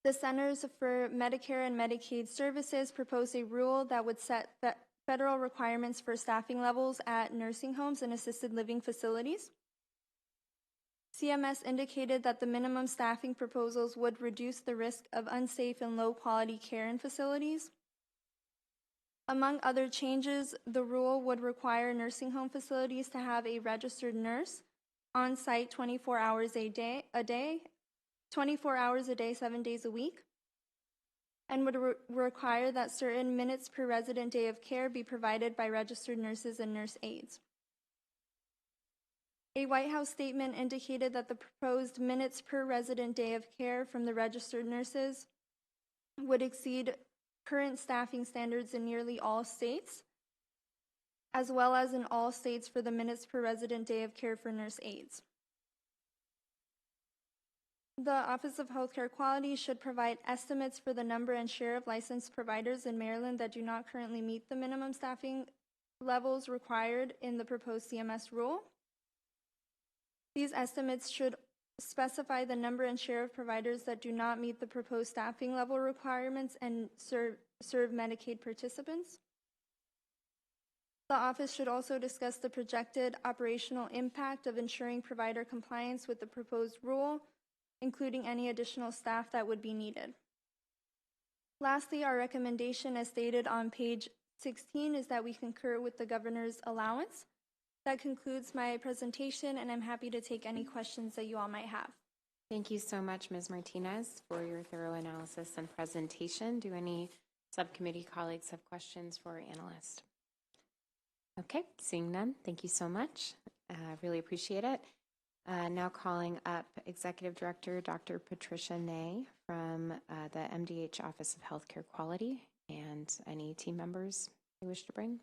The Centers for Medicare and Medicaid Services proposed a rule that would set federal requirements for staffing levels at nursing homes and assisted living facilities. CMS indicated that the minimum staffing proposals would reduce the risk of unsafe and low-quality care in facilities. Among other changes, the rule would require nursing home facilities to have a registered nurse on site 24 hours a day, 7 days a week, and would require that certain minutes per resident day of care be provided by registered nurses and nurse aides. A White House statement indicated that the proposed minutes per resident day of care from the registered nurses would exceed current staffing standards in nearly all states, as well as in all states for the minutes per resident day of care for nurse aides. The Office of Healthcare Quality should provide estimates for the number and share of licensed providers in Maryland that do not currently meet the minimum staffing levels required in the proposed CMS rule. These estimates should specify the number and share of providers that do not meet the proposed staffing level requirements and serve Medicaid participants. The office should also discuss the projected operational impact of ensuring provider compliance with the proposed rule, including any additional staff that would be needed. Lastly, our recommendation, as stated on page 16, is that we concur with the governor's allowance. That concludes my presentation, and I'm happy to take any questions that you all might have. Thank you so much, Ms. Martinez, for your thorough analysis and presentation. Do any subcommittee colleagues have questions for our analyst? Okay, seeing none, thank you so much. Really appreciate it. Now calling up Executive Director Dr. Patricia Ney from the MDH Office of Healthcare Quality, and any team members they wish to bring.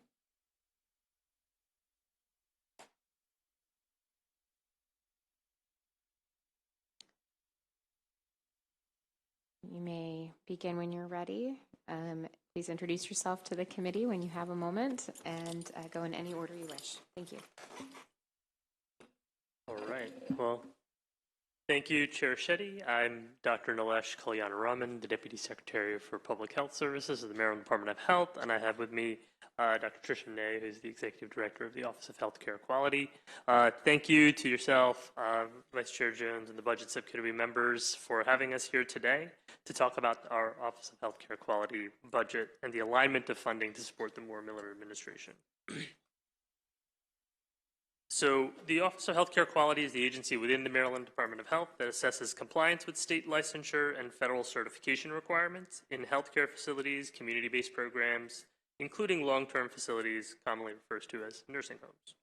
You may begin when you're ready. Please introduce yourself to the committee when you have a moment, and go in any order you wish. Thank you. All right. Well, thank you, Chair Shetty. I'm Dr. Nilesh Kalyanaraman, the Deputy Secretary for Public Health Services of the Maryland Department of Health, and I have with me Dr. Tricia Ney, who's the Executive Director of the Office of Healthcare Quality. Thank you to yourself, Vice Chair Jones, and the Budget Subcommittee members for having us here today to talk about our Office of Healthcare Quality budget and the alignment of funding to support the Moore-Miller administration. So the Office of Healthcare Quality is the agency within the Maryland Department of Health that assesses compliance with state licensure and federal certification requirements in healthcare facilities, community-based programs, including long-term facilities, commonly referred to as nursing homes.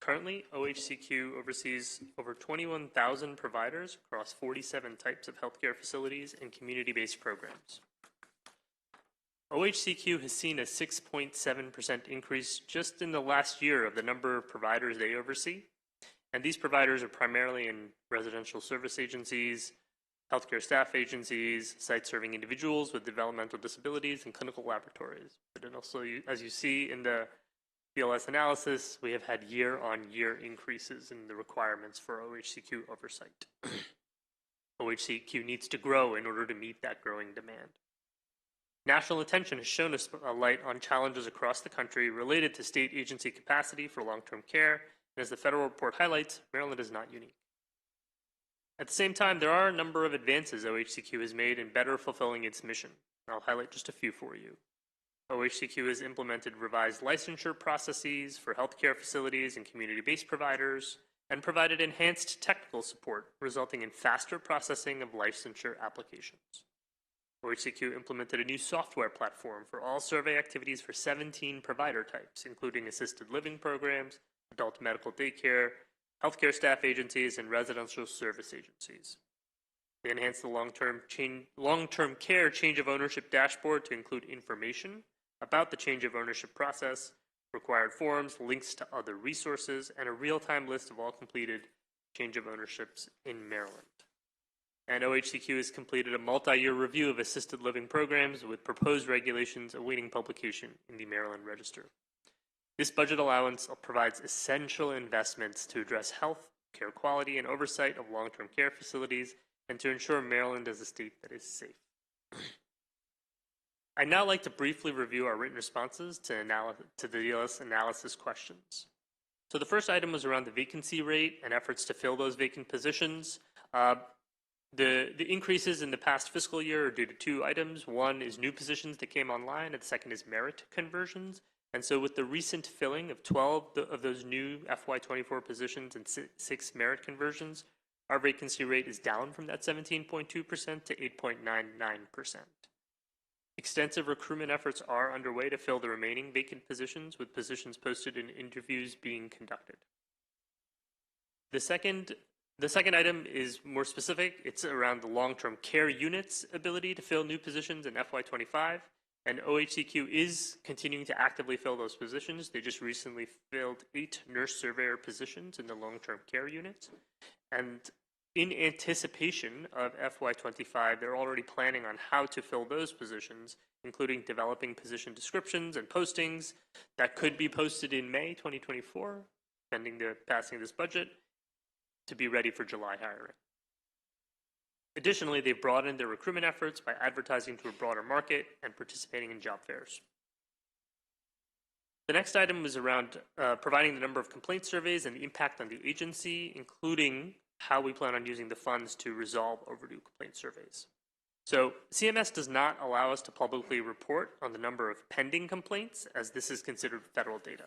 Currently, OHCQ oversees over 21,000 providers across 47 types of healthcare facilities and community-based programs. OHCQ has seen a 6.7% increase just in the last year of the number of providers they oversee, and these providers are primarily in residential service agencies, healthcare staff agencies, sites serving individuals with developmental disabilities, and clinical laboratories. But then also, as you see in the BLS analysis, we have had year-on-year increases in the requirements for OHCQ oversight. OHCQ needs to grow in order to meet that growing demand. National attention has shown a light on challenges across the country related to state agency capacity for long-term care, and as the federal report highlights, Maryland is not unique. At the same time, there are a number of advances OHCQ has made in better fulfilling its mission. I'll highlight just a few for you. OHCQ has implemented revised licensure processes for healthcare facilities and community-based providers, and provided enhanced technical support, resulting in faster processing of licensure applications. OHCQ implemented a new software platform for all survey activities for 17 provider types, including assisted living programs, adult medical daycare, healthcare staff agencies, and residential service agencies. They enhanced the long-term care change of ownership dashboard to include information about the change of ownership process, required forms, links to other resources, and a real-time list of all completed change of ownerships in Maryland. And OHCQ has completed a multi-year review of assisted living programs with proposed regulations awaiting publication in the Maryland Register. This budget allowance provides essential investments to address health, care quality, and oversight of long-term care facilities, and to ensure Maryland is a state that is safe. I'd now like to briefly review our written responses to the DLS analysis questions. So the first item was around the vacancy rate and efforts to fill those vacant positions. The increases in the past fiscal year are due to two items. One is new positions that came online, and the second is merit conversions. And so with the recent filling of 12 of those new FY24 positions and 6 merit conversions, our vacancy rate is down from that 17.2% to 8.99%. Extensive recruitment efforts are underway to fill the remaining vacant positions, with positions posted and interviews being conducted. The second item is more specific. It's around the long-term care unit's ability to fill new positions in FY25, and OHCQ is continuing to actively fill those positions. They just recently filled 8 nurse surveyor positions in the long-term care unit, and in anticipation of FY25, they're already planning on how to fill those positions, including developing position descriptions and postings that could be posted in May 2024, pending the passing of this budget, to be ready for July hiring. Additionally, they've broadened their recruitment efforts by advertising to a broader market and participating in job fairs. The next item was around providing the number of complaint surveys and the impact on the agency, including how we plan on using the funds to resolve overdue complaint surveys. So CMS does not allow us to publicly report on the number of pending complaints, as this is considered federal data.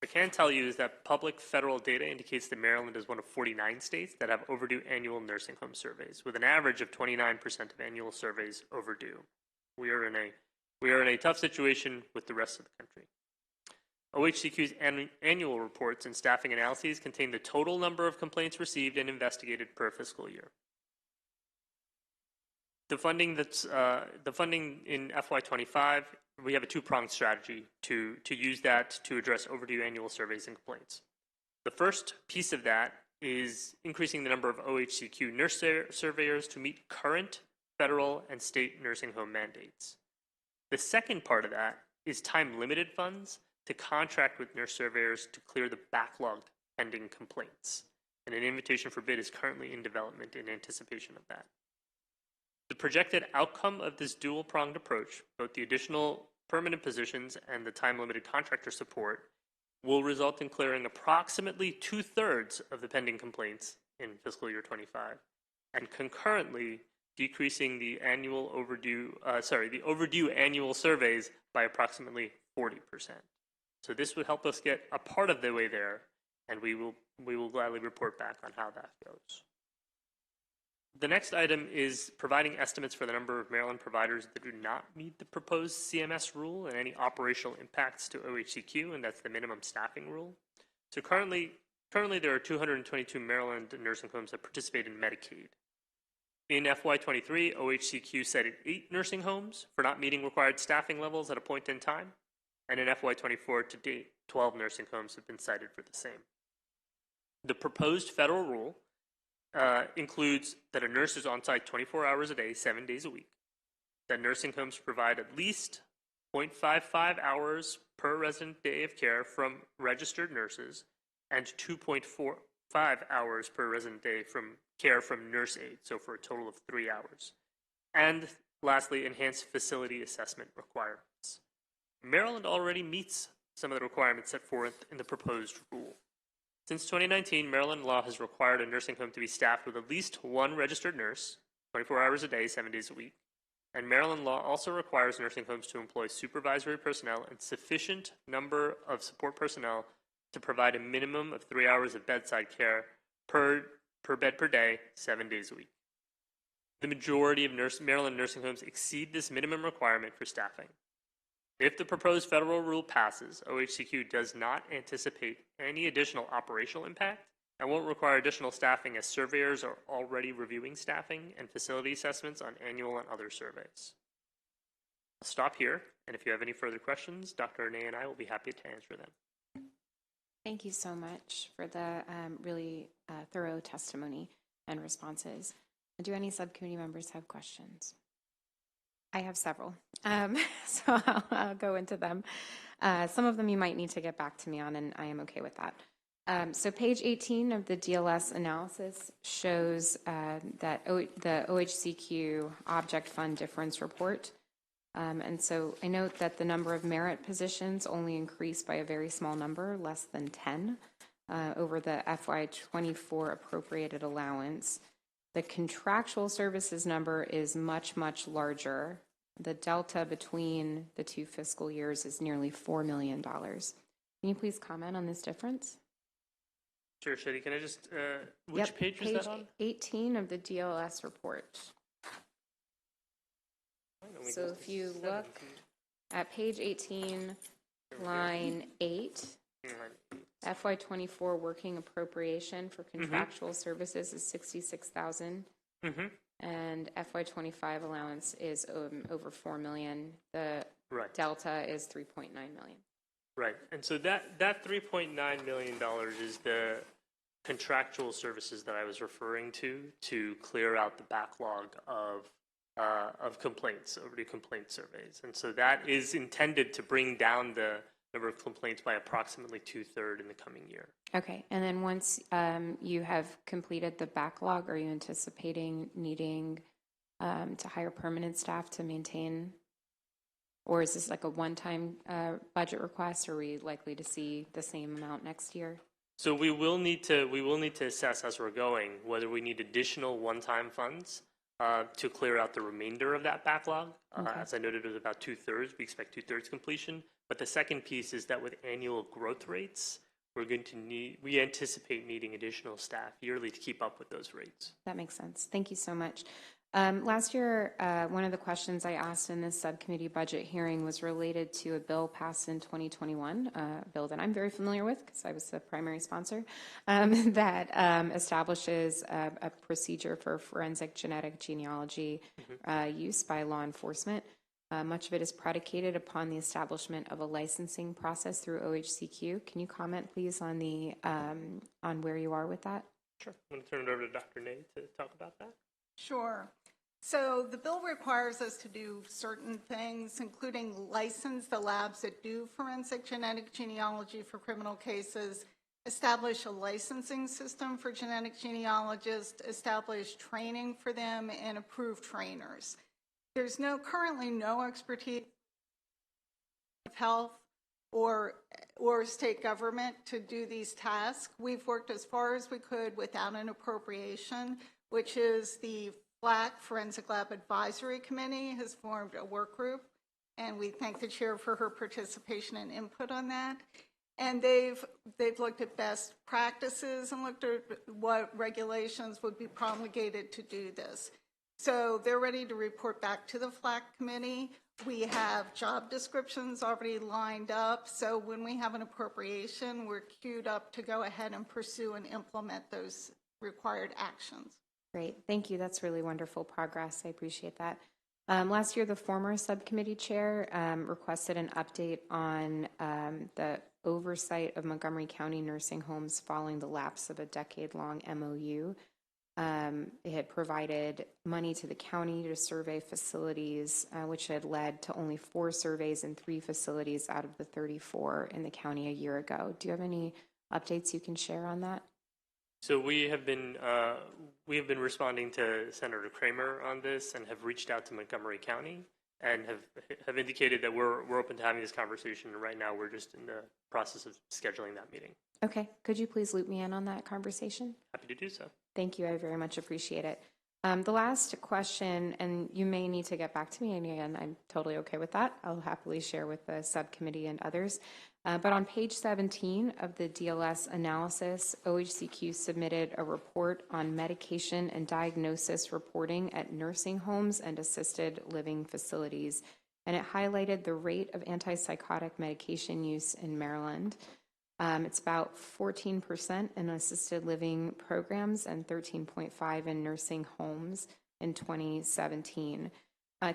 What I can tell you is that public federal data indicates that Maryland is one of 49 states that have overdue annual nursing home surveys, with an average of 29% of annual surveys overdue. We are in a tough situation with the rest of the country. OHCQ's annual reports and staffing analyses contain the total number of complaints received and investigated per fiscal year. The funding in FY25, we have a two-pronged strategy to use that to address overdue annual surveys and complaints. The first piece of that is increasing the number of OHCQ nurse surveyors to meet current federal and state nursing home mandates. The second part of that is time-limited funds to contract with nurse surveyors to clear the backlogged pending complaints. And an invitation for bid is currently in development in anticipation of that. The projected outcome of this dual-pronged approach, both the additional permanent positions and the time-limited contractor support, will result in clearing approximately 2/3 of the pending complaints in fiscal year 25, and concurrently decreasing the overdue annual surveys by approximately 40%. So this would help us get a part of the way there, and we will gladly report back on how that goes. The next item is providing estimates for the number of Maryland providers that do not meet the proposed CMS rule and any operational impacts to OHCQ, and that's the minimum staffing rule. So currently there are 222 Maryland nursing homes that participate in Medicaid. In FY23, OHCQ cited 8 nursing homes for not meeting required staffing levels at a point in time, and in FY24 to date, 12 nursing homes have been cited for the same. The proposed federal rule includes that a nurse is on site 24 hours a day, 7 days a week, that nursing homes provide at least 0.55 hours per resident day of care from registered nurses and 2.45 hours per resident day from care from nurse aides, so for a total of 3 hours. And lastly, enhanced facility assessment requirements. Maryland already meets some of the requirements set forth in the proposed rule. Since 2019, Maryland law has required a nursing home to be staffed with at least 1 registered nurse, 24 hours a day, 7 days a week. And Maryland law also requires nursing homes to employ supervisory personnel and sufficient number of support personnel to provide a minimum of 3 hours of bedside care per bed per day, 7 days a week. The majority of Maryland nursing homes exceed this minimum requirement for staffing. If the proposed federal rule passes, OHCQ does not anticipate any additional operational impact and won't require additional staffing, as surveyors are already reviewing staffing and facility assessments on annual and other surveys. I'll stop here, and if you have any further questions, Dr. Arnay and I will be happy to answer them. Thank you so much for the really thorough testimony and responses. Do any subcommittee members have questions? I have several, so I'll go into them. Some of them you might need to get back to me on, and I am okay with that. So page 18 of the DLS analysis shows that the OHCQ Object Fund Difference Report. And so I note that the number of merit positions only increased by a very small number, less than 10, over the FY24 appropriated allowance. The contractual services number is much, much larger. The delta between the 2 fiscal years is nearly $4 million. Can you please comment on this difference? Sure, Shetty. Can I just, which page was that on? Page 18 of the DLS report. So if you look at page 18, line 8, FY24 working appropriation for contractual services is $66,000, and FY25 allowance is over $4 million. The delta is $3.9 million. Right, and so that $3.9 million is the contractual services that I was referring to clear out the backlog of complaints, overdue complaint surveys, and so that is intended to bring down the number of complaints by approximately 2/3 in the coming year. Okay, and then once you have completed the backlog, are you anticipating needing to hire permanent staff to maintain, or is this like a one-time budget request, or are we likely to see the same amount next year? So we will need to assess as we're going whether we need additional one-time funds to clear out the remainder of that backlog. As I noted, it was about 2/3. We expect 2/3 completion. But the second piece is that with annual growth rates, we anticipate needing additional staff yearly to keep up with those rates. That makes sense. Thank you so much. Last year, one of the questions I asked in this subcommittee budget hearing was related to a bill passed in 2021, a bill that I'm very familiar with because I was the primary sponsor, that establishes a procedure for forensic genetic genealogy use by law enforcement. Much of it is predicated upon the establishment of a licensing process through OHCQ. Can you comment, please, on the on where you are with that? Sure. I'm going to turn it over to Dr. Nate to talk about that. Sure. So the bill requires us to do certain things, including license the labs that do forensic genetic genealogy for criminal cases, establish a licensing system for genetic genealogists, establish training for them, and approve trainers. There's currently no expertise of health or state government to do these tasks. We've worked as far as we could without an appropriation, which is the FLAC, Forensic Lab Advisory Committee, has formed a work group, and we thank the chair for her participation and input on that. And they've looked at best practices and looked at what regulations would be promulgated to do this. So they're ready to report back to the FLAC committee. We have job descriptions already lined up, so when we have an appropriation, we're queued up to go ahead and pursue and implement those required actions. Great, thank you. That's really wonderful progress. I appreciate that. Last year, the former subcommittee chair requested an update on the oversight of Montgomery County nursing homes following the lapse of a decade-long MOU. It had provided money to the county to survey facilities, which had led to only 4 surveys in 3 facilities out of the 34 in the county a year ago. Do you have any updates you can share on that? So we have been responding to Senator Kramer on this and have reached out to Montgomery County and have indicated that we're open to having this conversation. And right now, we're just in the process of scheduling that meeting. Okay, could you please loop me in on that conversation? Happy to do so. Thank you, I very much appreciate it. The last question, and you may need to get back to me, and again, I'm totally okay with that. I'll happily share with the subcommittee and others. But on page 17 of the DLS analysis, OHCQ submitted a report on medication and diagnosis reporting at nursing homes and assisted living facilities, and it highlighted the rate of antipsychotic medication use in Maryland. It's about 14% in assisted living programs and 13.5% in nursing homes in 2017.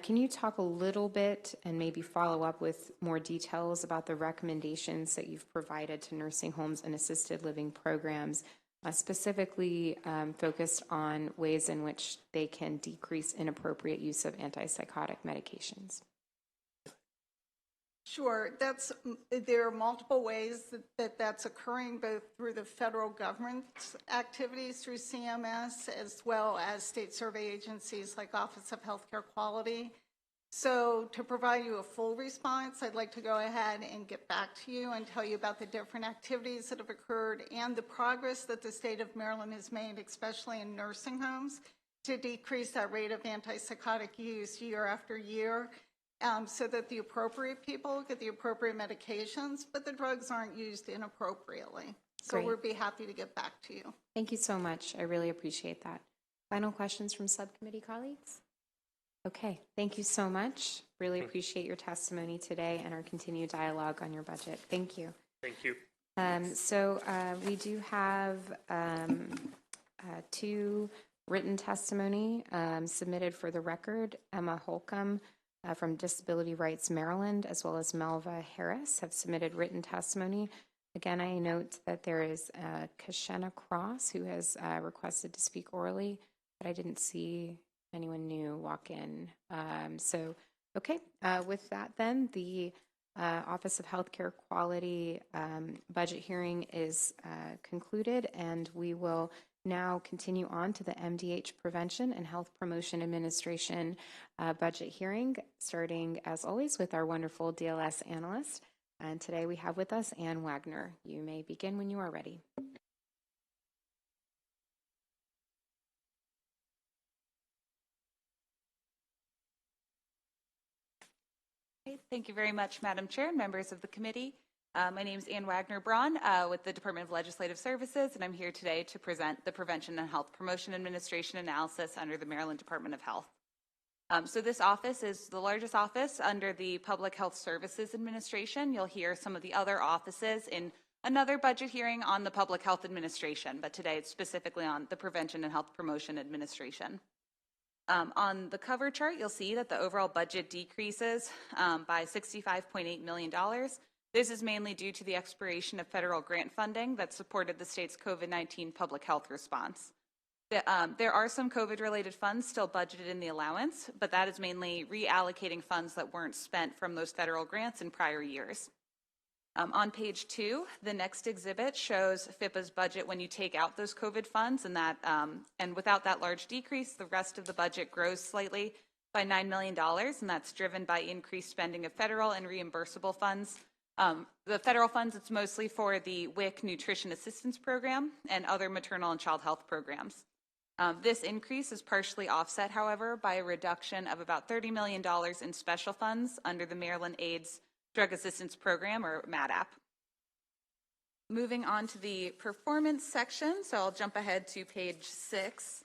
Can you talk a little bit and maybe follow up with more details about the recommendations that you've provided to nursing homes and assisted living programs, specifically focused on ways in which they can decrease inappropriate use of antipsychotic medications? Sure. There are multiple ways that's occurring, both through the federal government's activities through CMS, as well as state survey agencies like Office of Healthcare Quality. So to provide you a full response, I'd like to go ahead and get back to you and tell you about the different activities that have occurred and the progress that the state of Maryland has made, especially in nursing homes, to decrease that rate of antipsychotic use year after year. So that the appropriate people get the appropriate medications, but the drugs aren't used inappropriately. So we'll be happy to get back to you. Thank you so much. I really appreciate that. Final questions from subcommittee colleagues? Okay, thank you so much. Really appreciate your testimony today and our continued dialogue on your budget. Thank you. Thank you. So we do have 2 written testimony submitted for the record. Emma Holcomb from Disability Rights Maryland, as well as Melva Harris, have submitted written testimony. Again, I note that there is Kashena Cross, who has requested to speak orally, but I didn't see anyone new walk in. With that then, the Office of Healthcare Quality budget hearing is concluded, and we will now continue on to the MDH Prevention and Health Promotion Administration budget hearing, starting as always with our wonderful DLS analyst. And today we have with us Ann Wagner. You may begin when you are ready. Thank you very much, Madam Chair and members of the committee. My name is Ann Wagner-Braun with the Department of Legislative Services, and I'm here today to present the Prevention and Health Promotion Administration analysis under the Maryland Department of Health. So this office is the largest office under the Public Health Services Administration. You'll hear some of the other offices in another budget hearing on the Public Health Administration, but today it's specifically on the Prevention and Health Promotion Administration. On the cover chart, you'll see that the overall budget decreases by $65.8 million. This is mainly due to the expiration of federal grant funding that supported the state's COVID-19 public health response. There are some COVID-related funds still budgeted in the allowance, but that is mainly reallocating funds that weren't spent from those federal grants in prior years. On page 2, the next exhibit shows FIPA's budget when you take out those COVID funds, and without that large decrease, the rest of the budget grows slightly by $9 million, and that's driven by increased spending of federal and reimbursable funds. The federal funds, it's mostly for the WIC Nutrition Assistance Program and other maternal and child health programs. This increase is partially offset, however, by a reduction of about $30 million in special funds under the Maryland AIDS Drug Assistance Program, or MADAP. Moving on to the performance section, so I'll jump ahead to page 6.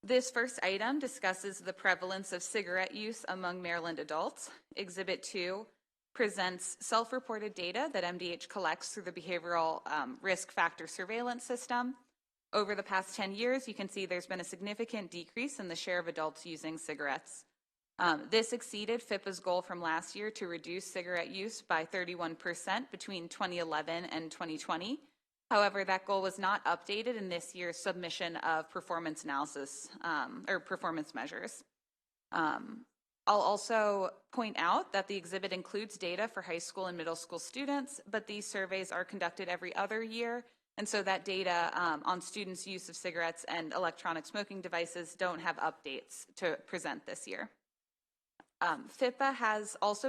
This first item discusses the prevalence of cigarette use among Maryland adults. Exhibit 2 presents self-reported data that MDH collects through the Behavioral Risk Factor Surveillance System. Over the past 10 years, you can see there's been a significant decrease in the share of adults using cigarettes. This exceeded FIPA's goal from last year to reduce cigarette use by 31% between 2011 and 2020. However, that goal was not updated in this year's submission of performance analysis or performance measures. I'll also point out that the exhibit includes data for high school and middle school students, but these surveys are conducted every other year, and so that data on students' use of cigarettes and electronic smoking devices don't have updates to present this year. FIPA has also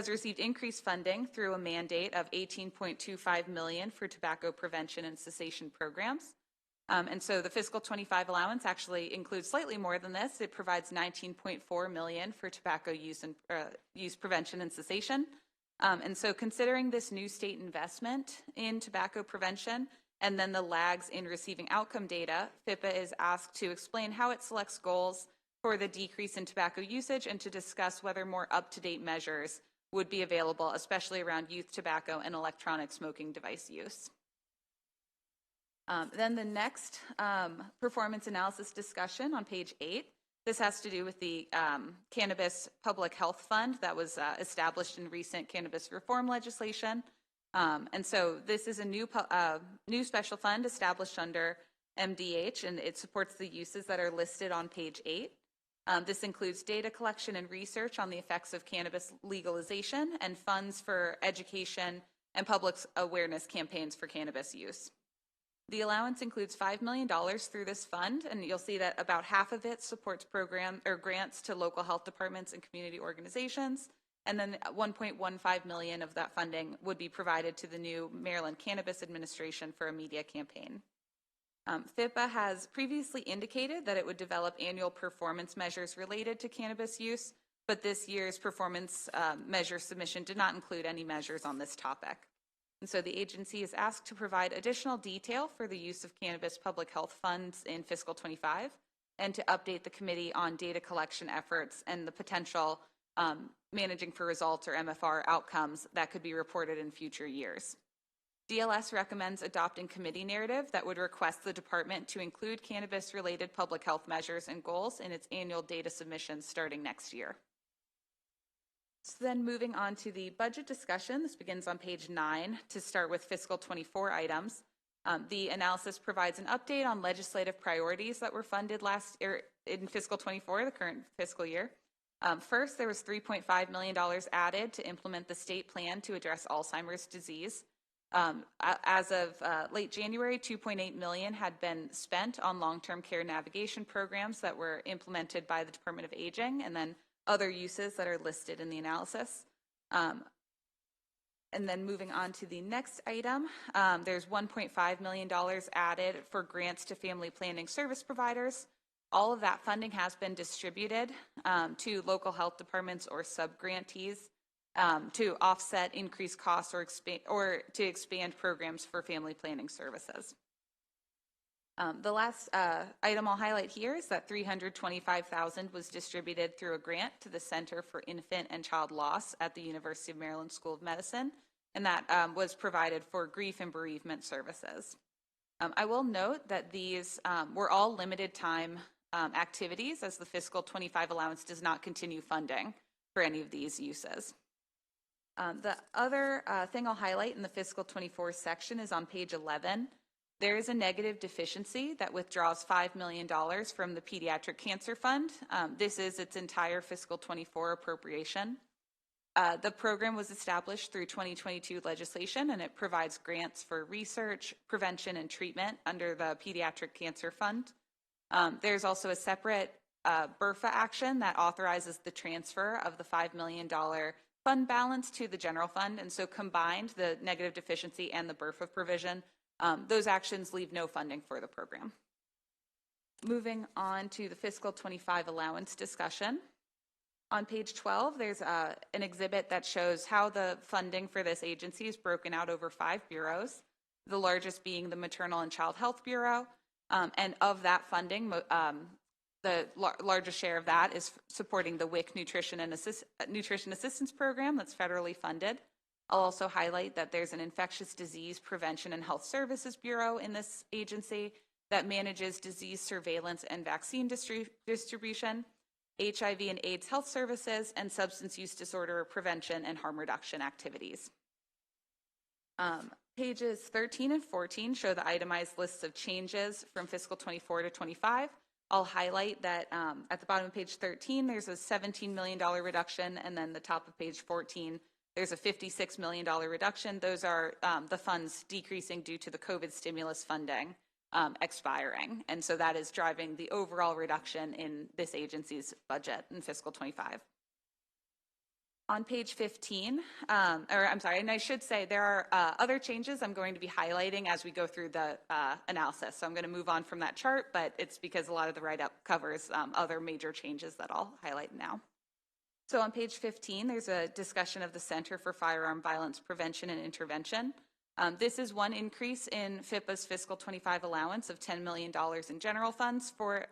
received increased funding through a mandate of $18.25 million for tobacco prevention and cessation programs. And so the fiscal 25 allowance actually includes slightly more than this. It provides $19.4 million for tobacco use and use prevention and cessation. And so considering this new state investment in tobacco prevention and then the lags in receiving outcome data, FIPA is asked to explain how it selects goals for the decrease in tobacco usage and to discuss whether more up-to-date measures would be available, especially around youth tobacco and electronic smoking device use. Then the next performance analysis discussion on page 8. This has to do with the Cannabis Public Health Fund that was established in recent cannabis reform legislation. And so this is a new special fund established under MDH, and it supports the uses that are listed on page 8. This includes data collection and research on the effects of cannabis legalization and funds for education and public awareness campaigns for cannabis use. The allowance includes $5 million through this fund, and you'll see that about half of it supports program or grants to local health departments and community organizations, and then $1.15 million of that funding would be provided to the new Maryland Cannabis Administration for a media campaign. FIPA has previously indicated that it would develop annual performance measures related to cannabis use, but this year's performance measure submission did not include any measures on this topic. And so the agency is asked to provide additional detail for the use of cannabis public health funds in fiscal 25 and to update the committee on data collection efforts and the potential managing for results or MFR outcomes that could be reported in future years. DLS recommends adopting committee narrative that would request the department to include cannabis-related public health measures and goals in its annual data submissions starting next year. So then moving on to the budget discussion, this begins on page 9 to start with fiscal 24 items. The analysis provides an update on legislative priorities that were funded last year in fiscal 24, the current fiscal year. First, there was $3.5 million added to implement the state plan to address Alzheimer's disease. As of late January, $2.8 million had been spent on long-term care navigation programs that were implemented by the Department of Aging, and then other uses that are listed in the analysis. And then moving on to the next item, there's $1.5 million added for grants to family planning service providers. All of that funding has been distributed to local health departments or sub-grantees. to offset increased costs or to expand programs for family planning services. The last item I'll highlight here is that $325,000 was distributed through a grant to the Center for Infant and Child Loss at the University of Maryland School of Medicine, and that was provided for grief and bereavement services. I will note that these were all limited time activities, as the fiscal 25 allowance does not continue funding for any of these uses. The other thing I'll highlight in the fiscal 24 section is on page 11. There is a negative deficiency that withdraws $5 million from the Pediatric Cancer Fund. This is its entire fiscal 24 appropriation. The program was established through 2022 legislation, and it provides grants for research, prevention, and treatment under the Pediatric Cancer Fund. There's also a separate BRFA action that authorizes the transfer of the $5 million fund balance to the general fund, and so combined, the negative deficiency and the BRFA provision, those actions leave no funding for the program. Moving on to the fiscal 25 allowance discussion. On page 12, there's an exhibit that shows how the funding for this agency is broken out over 5 bureaus, the largest being the Maternal and Child Health Bureau. And of that funding, the largest share of that is supporting the WIC Nutrition Assistance Program that's federally funded. I'll also highlight that there's an Infectious Disease Prevention and Health Services Bureau in this agency that manages disease surveillance and vaccine distribution, HIV and AIDS health services, and substance use disorder prevention and harm reduction activities. Pages 13 and 14 show the itemized lists of changes from fiscal 24 to 25. I'll highlight that at the bottom of page 13, there's a $17 million reduction, and then the top of page 14, there's a $56 million reduction. Those are the funds decreasing due to the COVID stimulus funding expiring. And so that is driving the overall reduction in this agency's budget in fiscal 25. On page 15, and I should say there are other changes I'm going to be highlighting as we go through the analysis. So I'm going to move on from that chart, but it's because a lot of the write-up covers other major changes that I'll highlight now. So on page 15, there's a discussion of the Center for Firearm Violence Prevention and Intervention. This is one increase in FIPA's fiscal 25 allowance of $10 million in general funds for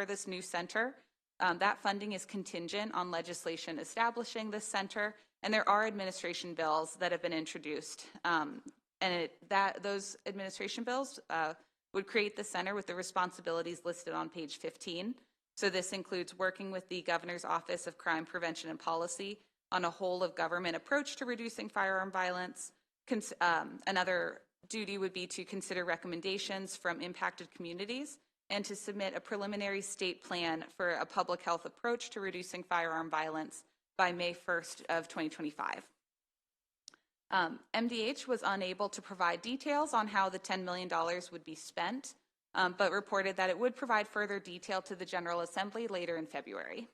this new center. That funding is contingent on legislation establishing this center, and there are administration bills that have been introduced. Those administration bills would create the center with the responsibilities listed on page 15. So this includes working with the Governor's Office of Crime Prevention and Policy on a whole of government approach to reducing firearm violence. Another duty would be to consider recommendations from impacted communities and to submit a preliminary state plan for a public health approach to reducing firearm violence by May 1st of 2025. MDH was unable to provide details on how the $10 million would be spent, but reported that it would provide further detail to the General Assembly later in February.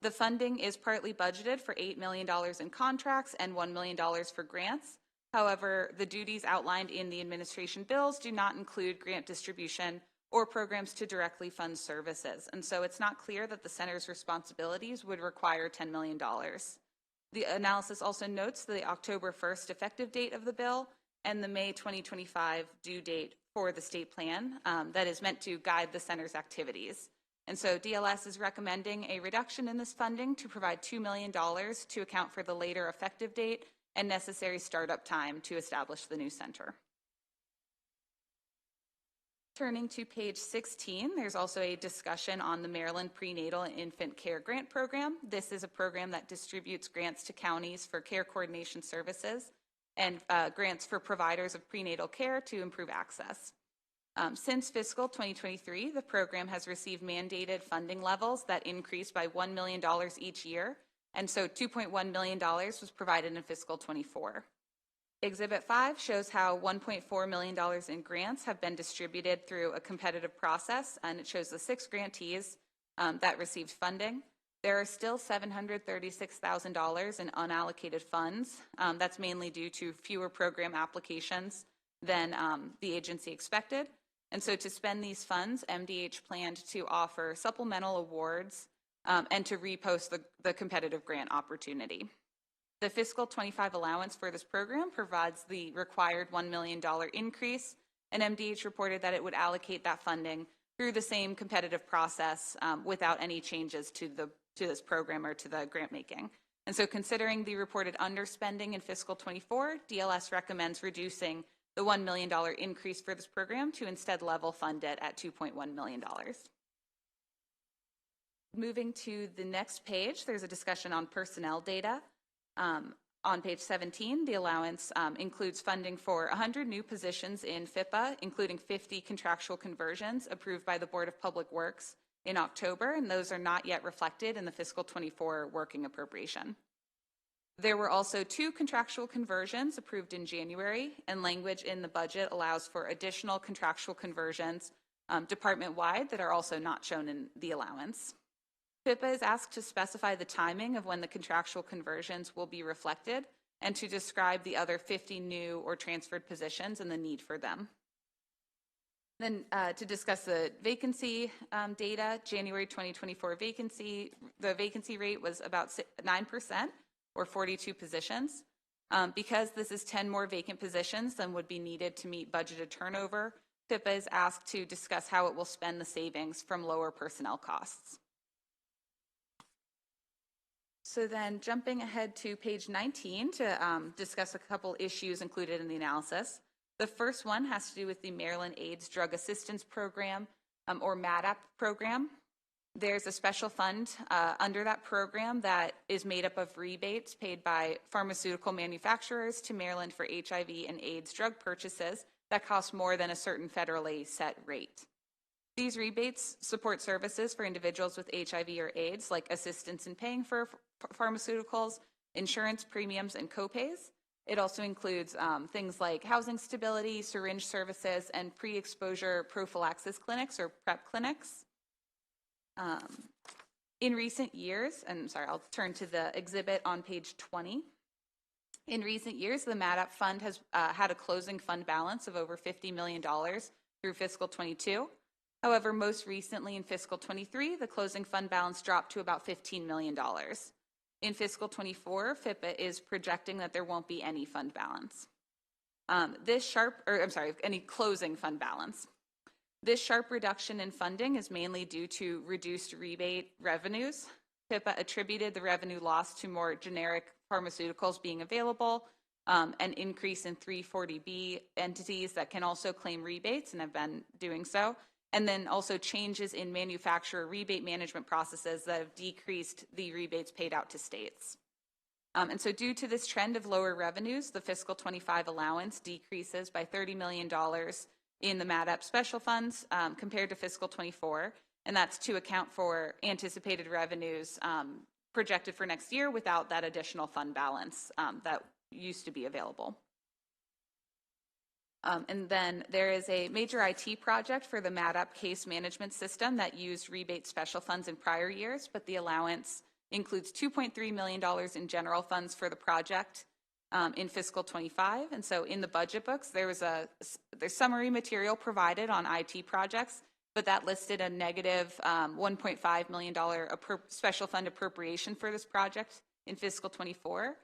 The funding is partly budgeted for $8 million in contracts and $1 million for grants. However, the duties outlined in the administration bills do not include grant distribution or programs to directly fund services. And so it's not clear that the center's responsibilities would require $10 million. The analysis also notes the October 1st effective date of the bill and the May 2025 due date for the state plan that is meant to guide the center's activities. And so DLS is recommending a reduction in this funding to provide $2 million to account for the later effective date and necessary startup time to establish the new center. Turning to page 16, there's also a discussion on the Maryland Prenatal and Infant Care Grant Program. This is a program that distributes grants to counties for care coordination services and grants for providers of prenatal care to improve access. Since fiscal 2023, the program has received mandated funding levels that increased by $1 million each year, and so $2.1 million was provided in fiscal 24. Exhibit 5 shows how $1.4 million in grants have been distributed through a competitive process, and it shows the 6 grantees that received funding. There are still $736,000 in unallocated funds. That's mainly due to fewer program applications than the agency expected. And so to spend these funds, MDH planned to offer supplemental awards and to repost the competitive grant opportunity. The fiscal 25 allowance for this program provides the required $1 million increase, and MDH reported that it would allocate that funding through the same competitive process without any changes to this program or to the grant making. And so considering the reported underspending in fiscal 24, DLS recommends reducing the $1 million increase for this program to instead level fund it at $2.1 million. Moving to the next page, there's a discussion on personnel data. On page 17, the allowance includes funding for 100 new positions in FIPA, including 50 contractual conversions approved by the Board of Public Works in October, and those are not yet reflected in the fiscal 24 working appropriation. There were also 2 contractual conversions approved in January, and language in the budget allows for additional contractual conversions department-wide that are also not shown in the allowance. FIPA is asked to specify the timing of when the contractual conversions will be reflected and to describe the other 50 new or transferred positions and the need for them. Then to discuss the vacancy data, January 2024 vacancy, the vacancy rate was about 9%, or 42 positions. Because this is 10 more vacant positions than would be needed to meet budgeted turnover, FIPA is asked to discuss how it will spend the savings from lower personnel costs. So then jumping ahead to page 19 to discuss a couple issues included in the analysis. The first one has to do with the Maryland AIDS Drug Assistance Program, or MADAP program. There's a special fund under that program that is made up of rebates paid by pharmaceutical manufacturers to Maryland for HIV and AIDS drug purchases that cost more than a certain federally set rate. These rebates support services for individuals with HIV or AIDS, like assistance in paying for pharmaceuticals, insurance premiums, and copays. It also includes things like housing stability, syringe services, and pre-exposure prophylaxis clinics, or PrEP clinics. In recent years, and sorry, I'll turn to the exhibit on page 20. In recent years, the MADAP fund has had a closing fund balance of over $50 million through fiscal 22. However, most recently in fiscal 23, the closing fund balance dropped to about $15 million. In fiscal 24, FIPA is projecting that there won't be any fund balance. Any closing fund balance. This sharp reduction in funding is mainly due to reduced rebate revenues. FIPA attributed the revenue loss to more generic pharmaceuticals being available, an increase in 340B entities that can also claim rebates and have been doing so, and then also changes in manufacturer rebate management processes that have decreased the rebates paid out to states. And so due to this trend of lower revenues, the fiscal 25 allowance decreases by $30 million in the MADAP special funds compared to fiscal 24, and that's to account for anticipated revenues projected for next year without that additional fund balance that used to be available. And then there is a major IT project for the MADAP case management system that used rebate special funds in prior years, but the allowance includes $2.3 million in general funds for the project in fiscal 25. And so in the budget books, there's summary material provided on IT projects, but that listed a negative $1.5 million special fund appropriation for this project in fiscal 24.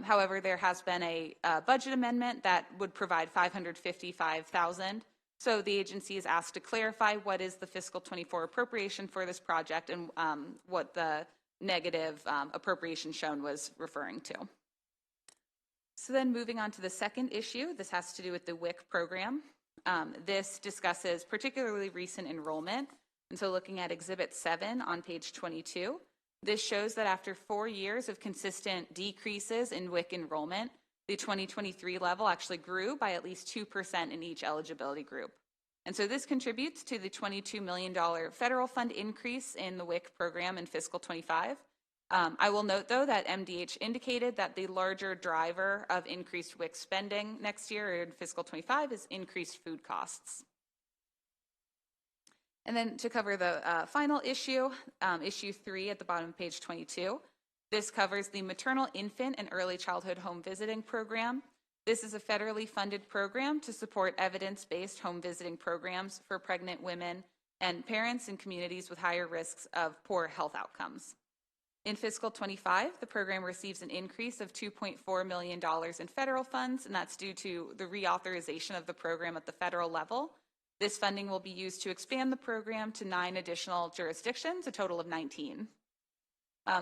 However, there has been a budget amendment that would provide $555,000. So the agency is asked to clarify what is the fiscal 24 appropriation for this project and what the negative appropriation shown was referring to. So then moving on to the second issue, this has to do with the WIC program. This discusses particularly recent enrollment. And so looking at Exhibit 7 on page 22, this shows that after 4 years of consistent decreases in WIC enrollment, the 2023 level actually grew by at least 2% in each eligibility group. And so this contributes to the $22 million federal fund increase in the WIC program in fiscal 25. I will note, though, that MDH indicated that the larger driver of increased WIC spending next year in fiscal 25 is increased food costs. And then to cover the final issue, issue 3 at the bottom of page 22, this covers the maternal, infant, and early childhood home visiting program. This is a federally funded program to support evidence-based home visiting programs for pregnant women and parents in communities with higher risks of poor health outcomes. In fiscal 25, the program receives an increase of $2.4 million in federal funds, and that's due to the reauthorization of the program at the federal level. This funding will be used to expand the program to 9 additional jurisdictions, a total of 19.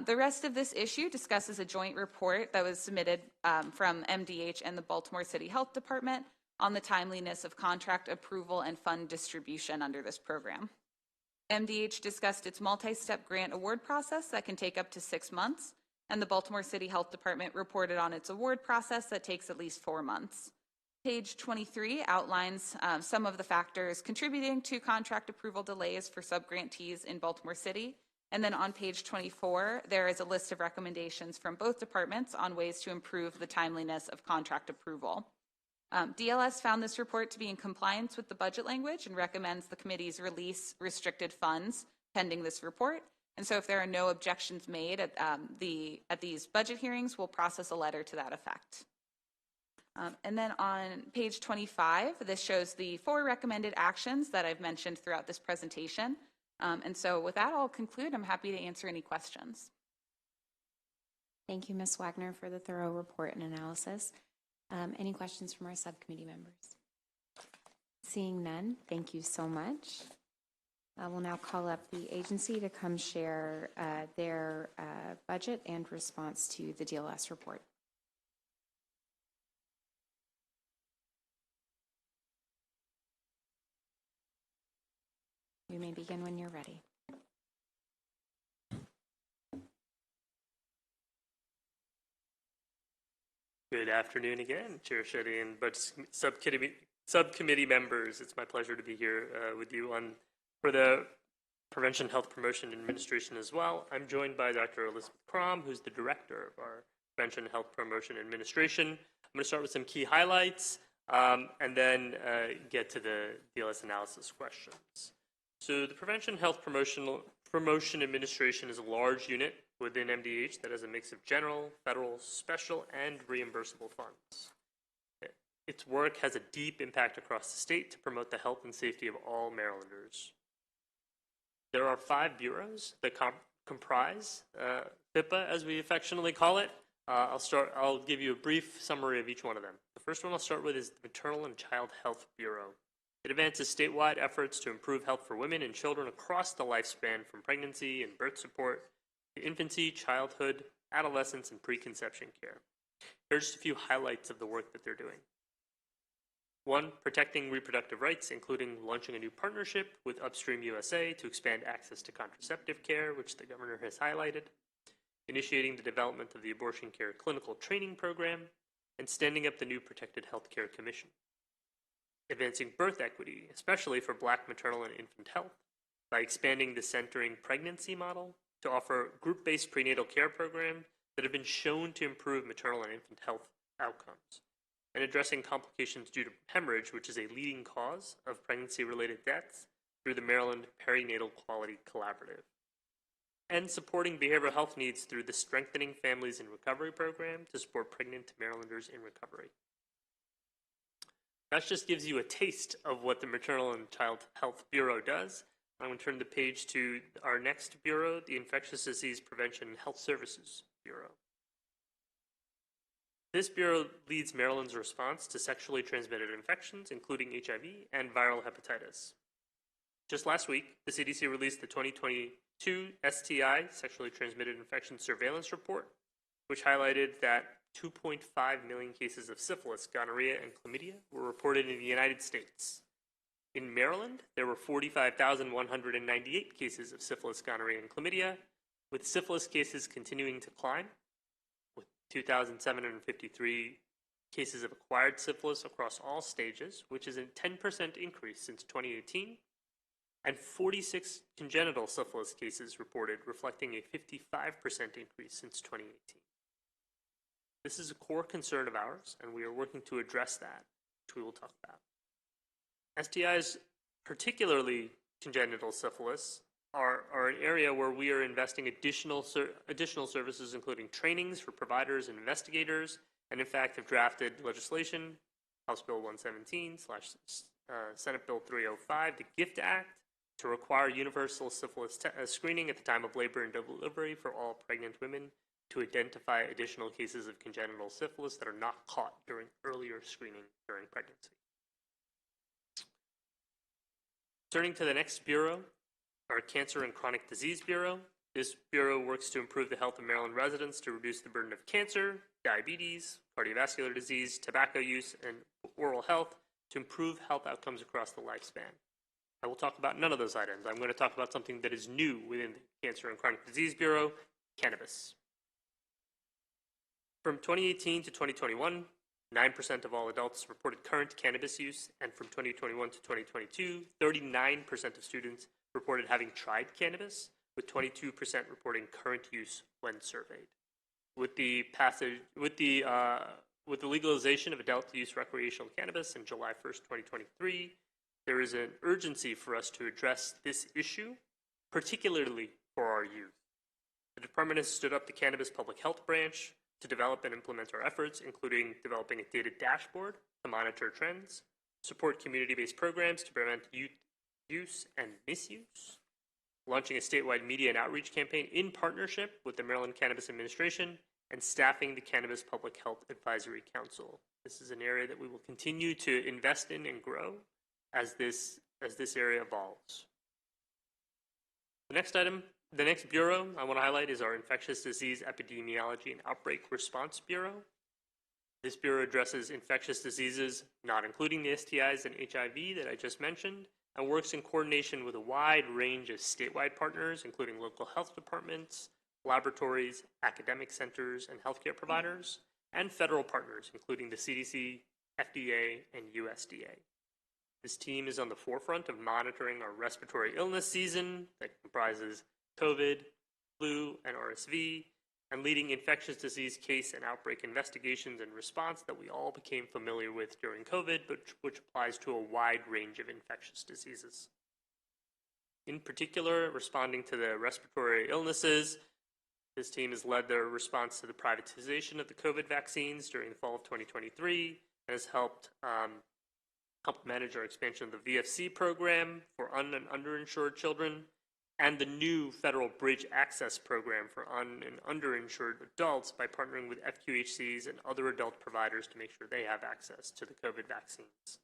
The rest of this issue discusses a joint report that was submitted from MDH and the Baltimore City Health Department on the timeliness of contract approval and fund distribution under this program. MDH discussed its multi-step grant award process that can take up to 6 months, and the Baltimore City Health Department reported on its award process that takes at least 4 months. Page 23 outlines some of the factors contributing to contract approval delays for subgrantees in Baltimore City. And then on page 24, there is a list of recommendations from both departments on ways to improve the timeliness of contract approval. DLS found this report to be in compliance with the budget language and recommends the committees release restricted funds pending this report. And so if there are no objections made at these budget hearings, we'll process a letter to that effect. And then on page 25, this shows the 4 recommended actions that I've mentioned throughout this presentation. And so with that, I'll conclude. I'm happy to answer any questions. Thank you, Ms. Wagner, for the thorough report and analysis. Any questions from our subcommittee members? Seeing none, thank you so much. I will now call up the agency to come share their budget and response to the DLS report. You may begin when you're ready. Good afternoon again, Chair Shetty and subcommittee members. It's my pleasure to be here with you for the Prevention, Health Promotion, and Administration as well. I'm joined by Dr. Elizabeth Crom, who's the director of our Prevention, Health Promotion, and Administration. I'm going to start with some key highlights and then get to the DLS analysis questions. So the Prevention, Health Promotion Administration is a large unit within MDH that has a mix of general, federal, special, and reimbursable funds. Its work has a deep impact across the state to promote the health and safety of all Marylanders. There are 5 bureaus that comprise FIPA, as we affectionately call it. I'll give you a brief summary of each one of them. The first one I'll start with is the Maternal and Child Health Bureau. It advances statewide efforts to improve health for women and children across the lifespan, from pregnancy and birth support to infancy, childhood, adolescence, and preconception care. Here are just a few highlights of the work that they're doing. 1, protecting reproductive rights, including launching a new partnership with Upstream USA to expand access to contraceptive care, which the governor has highlighted, initiating the development of the Abortion Care Clinical Training Program, and standing up the new Protected Healthcare Commission. Advancing birth equity, especially for Black maternal and infant health, by expanding the Centering Pregnancy model to offer group-based prenatal care programs that have been shown to improve maternal and infant health outcomes, and addressing complications due to hemorrhage, which is a leading cause of pregnancy-related deaths, through the Maryland Perinatal Quality Collaborative, and supporting behavioral health needs through the Strengthening Families in Recovery program to support pregnant Marylanders in recovery. That just gives you a taste of what the Maternal and Child Health Bureau does. I'm going to turn the page to our next bureau, the Infectious Disease Prevention and Health Services Bureau. This bureau leads Maryland's response to sexually transmitted infections, including HIV and viral hepatitis. Just last week, the CDC released the 2022 STI, Sexually Transmitted Infection Surveillance Report, which highlighted that 2.5 million cases of syphilis, gonorrhea, and chlamydia were reported in the United States. In Maryland, there were 45,198 cases of syphilis, gonorrhea, and chlamydia, with syphilis cases continuing to climb, with 2,753 cases of acquired syphilis across all stages, which is a 10% increase since 2018, and 46 congenital syphilis cases reported, reflecting a 55% increase since 2018. This is a core concern of ours, and we are working to address that, which we will talk about. STIs, particularly congenital syphilis, are an area where we are investing additional services, including trainings for providers and investigators, and in fact have drafted legislation, House Bill 117 / Senate Bill 305, the GIFT Act, to require universal syphilis screening at the time of labor and delivery for all pregnant women, to identify additional cases of congenital syphilis that are not caught during earlier screening during pregnancy. Turning to the next bureau, our Cancer and Chronic Disease Bureau. This bureau works to improve the health of Maryland residents to reduce the burden of cancer, diabetes, cardiovascular disease, tobacco use, and oral health to improve health outcomes across the lifespan. I will talk about none of those items. I'm going to talk about something that is new within the Cancer and Chronic Disease Bureau, cannabis. From 2018 to 2021, 9% of all adults reported current cannabis use, and from 2021 to 2022, 39% of students reported having tried cannabis, with 22% reporting current use when surveyed. With the legalization of adult use recreational cannabis in July 1st, 2023, there is an urgency for us to address this issue, particularly for our youth. The department has stood up the Cannabis Public Health Branch to develop and implement our efforts, including developing a data dashboard to monitor trends, support community-based programs to prevent youth use and misuse, launching a statewide media and outreach campaign in partnership with the Maryland Cannabis Administration, and staffing the Cannabis Public Health Advisory Council. This is an area that we will continue to invest in and grow as this area evolves. The next bureau I want to highlight is our Infectious Disease Epidemiology and Outbreak Response Bureau. This bureau addresses infectious diseases, not including the STIs and HIV that I just mentioned, and works in coordination with a wide range of statewide partners, including local health departments, laboratories, academic centers, and healthcare providers, and federal partners, including the CDC, FDA, and USDA. This team is on the forefront of monitoring our respiratory illness season that comprises COVID, flu, and RSV, and leading infectious disease case and outbreak investigations and response that we all became familiar with during COVID, but which applies to a wide range of infectious diseases. In particular, responding to the respiratory illnesses, this team has led their response to the privatization of the COVID vaccines during the fall of 2023, and has helped manage our expansion of the VFC program for and underinsured children, and the new federal Bridge Access Program for and underinsured adults by partnering with FQHCs and other adult providers to make sure they have access to the COVID vaccines.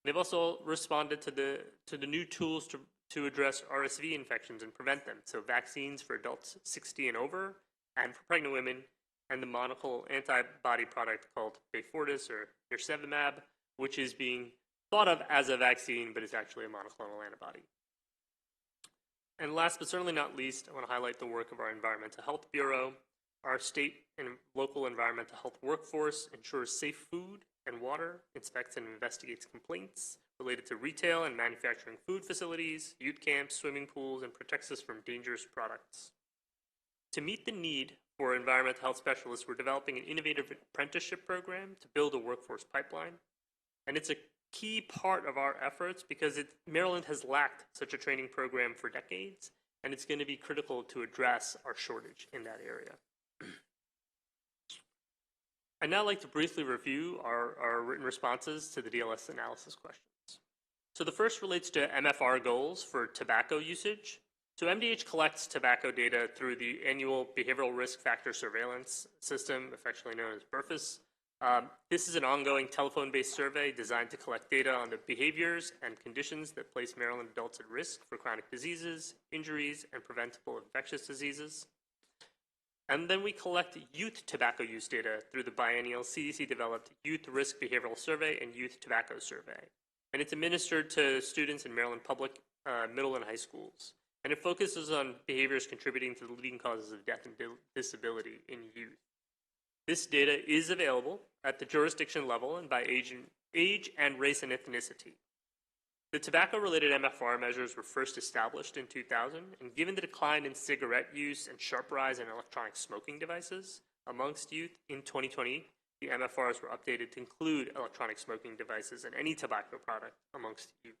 They've also responded to the new tools to address RSV infections and prevent them. So vaccines for adults 60 and over, and for pregnant women, and the monoclonal antibody product called Beyfortus or nirsevimab, which is being thought of as a vaccine, but is actually a monoclonal antibody. And last but certainly not least, I want to highlight the work of our Environmental Health Bureau. Our state and local environmental health workforce ensures safe food and water, inspects and investigates complaints related to retail and manufacturing food facilities, youth camps, swimming pools, and protects us from dangerous products. To meet the need for environmental health specialists, we're developing an innovative apprenticeship program to build a workforce pipeline. And it's a key part of our efforts because Maryland has lacked such a training program for decades, and it's going to be critical to address our shortage in that area. I'd now like to briefly review our written responses to the DLS analysis questions. So the first relates to MFR goals for tobacco usage. So MDH collects tobacco data through the annual Behavioral Risk Factor Surveillance System, affectionately known as BRFIS. This is an ongoing telephone-based survey designed to collect data on the behaviors and conditions that place Maryland adults at risk for chronic diseases, injuries, and preventable infectious diseases. And then we collect youth tobacco use data through the biennial CDC-developed Youth Risk Behavioral Survey and Youth Tobacco Survey. And it's administered to students in Maryland public middle and high schools. And it focuses on behaviors contributing to the leading causes of death and disability in youth. This data is available at the jurisdiction level and by age and race and ethnicity. The tobacco-related MFR measures were first established in 2000, and given the decline in cigarette use and sharp rise in electronic smoking devices amongst youth in 2020, the MFRs were updated to include electronic smoking devices and any tobacco product amongst youth.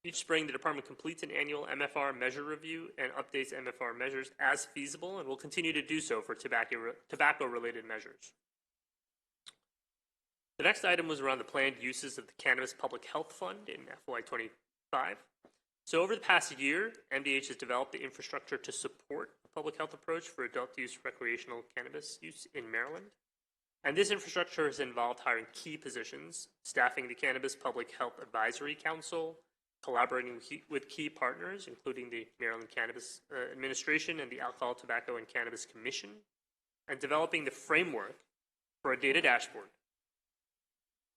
Each spring, the department completes an annual MFR measure review and updates MFR measures as feasible, and will continue to do so for tobacco-related measures. The next item was around the planned uses of the Cannabis Public Health Fund in FY25. So over the past year, MDH has developed the infrastructure to support a public health approach for adult use recreational cannabis use in Maryland. And this infrastructure has involved hiring key positions, staffing the Cannabis Public Health Advisory Council, collaborating with key partners, including the Maryland Cannabis Administration and the Alcohol, Tobacco, and Cannabis Commission, and developing the framework for a data dashboard.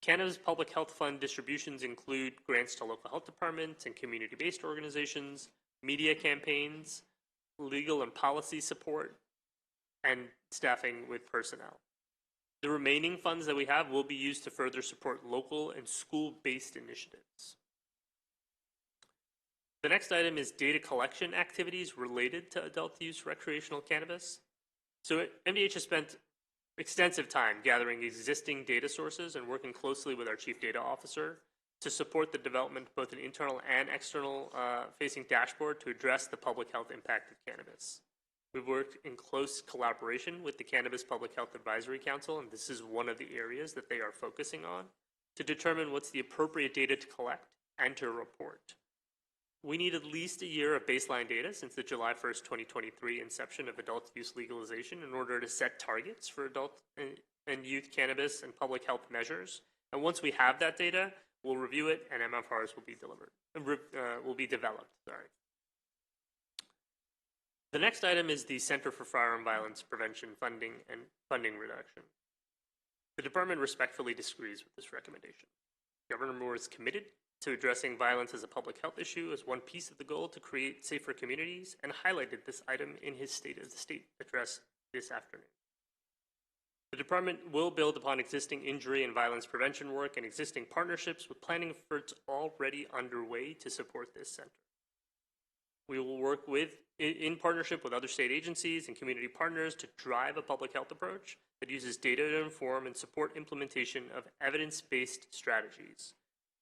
Canada's public health fund distributions include grants to local health departments and community-based organizations, media campaigns, legal and policy support, and staffing with personnel. The remaining funds that we have will be used to further support local and school-based initiatives. The next item is data collection activities related to adult use recreational cannabis. So MDH has spent extensive time gathering existing data sources and working closely with our Chief Data Officer to support the development of both an internal and external facing dashboard to address the public health impact of cannabis. We've worked in close collaboration with the Cannabis Public Health Advisory Council, and this is one of the areas that they are focusing on, to determine what's the appropriate data to collect and to report. We need at least a year of baseline data since the July 1st, 2023 inception of adult use legalization in order to set targets for adult and youth cannabis and public health measures. And once we have that data, we'll review it and MFRs will be developed. The next item is the Center for Firearm Violence Prevention funding and funding reduction. The department respectfully disagrees with this recommendation. Governor Moore is committed to addressing violence as a public health issue as one piece of the goal to create safer communities, and highlighted this item in his State of the State address this afternoon. The department will build upon existing injury and violence prevention work and existing partnerships with planning efforts already underway to support this center. We will work in partnership with other state agencies and community partners to drive a public health approach that uses data to inform and support implementation of evidence-based strategies.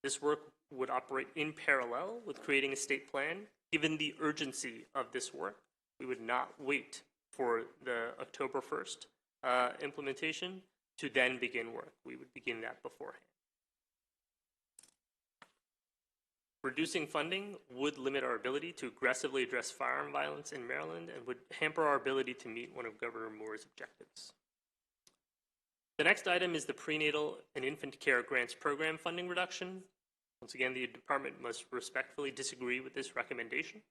This work would operate in parallel with creating a state plan. Given the urgency of this work, we would not wait for the October 1st implementation to then begin work. We would begin that beforehand. Reducing funding would limit our ability to aggressively address firearm violence in Maryland and would hamper our ability to meet one of Governor Moore's objectives. The next item is the Prenatal and Infant Care Grants Program funding reduction. Once again, the department must respectfully disagree with this recommendation.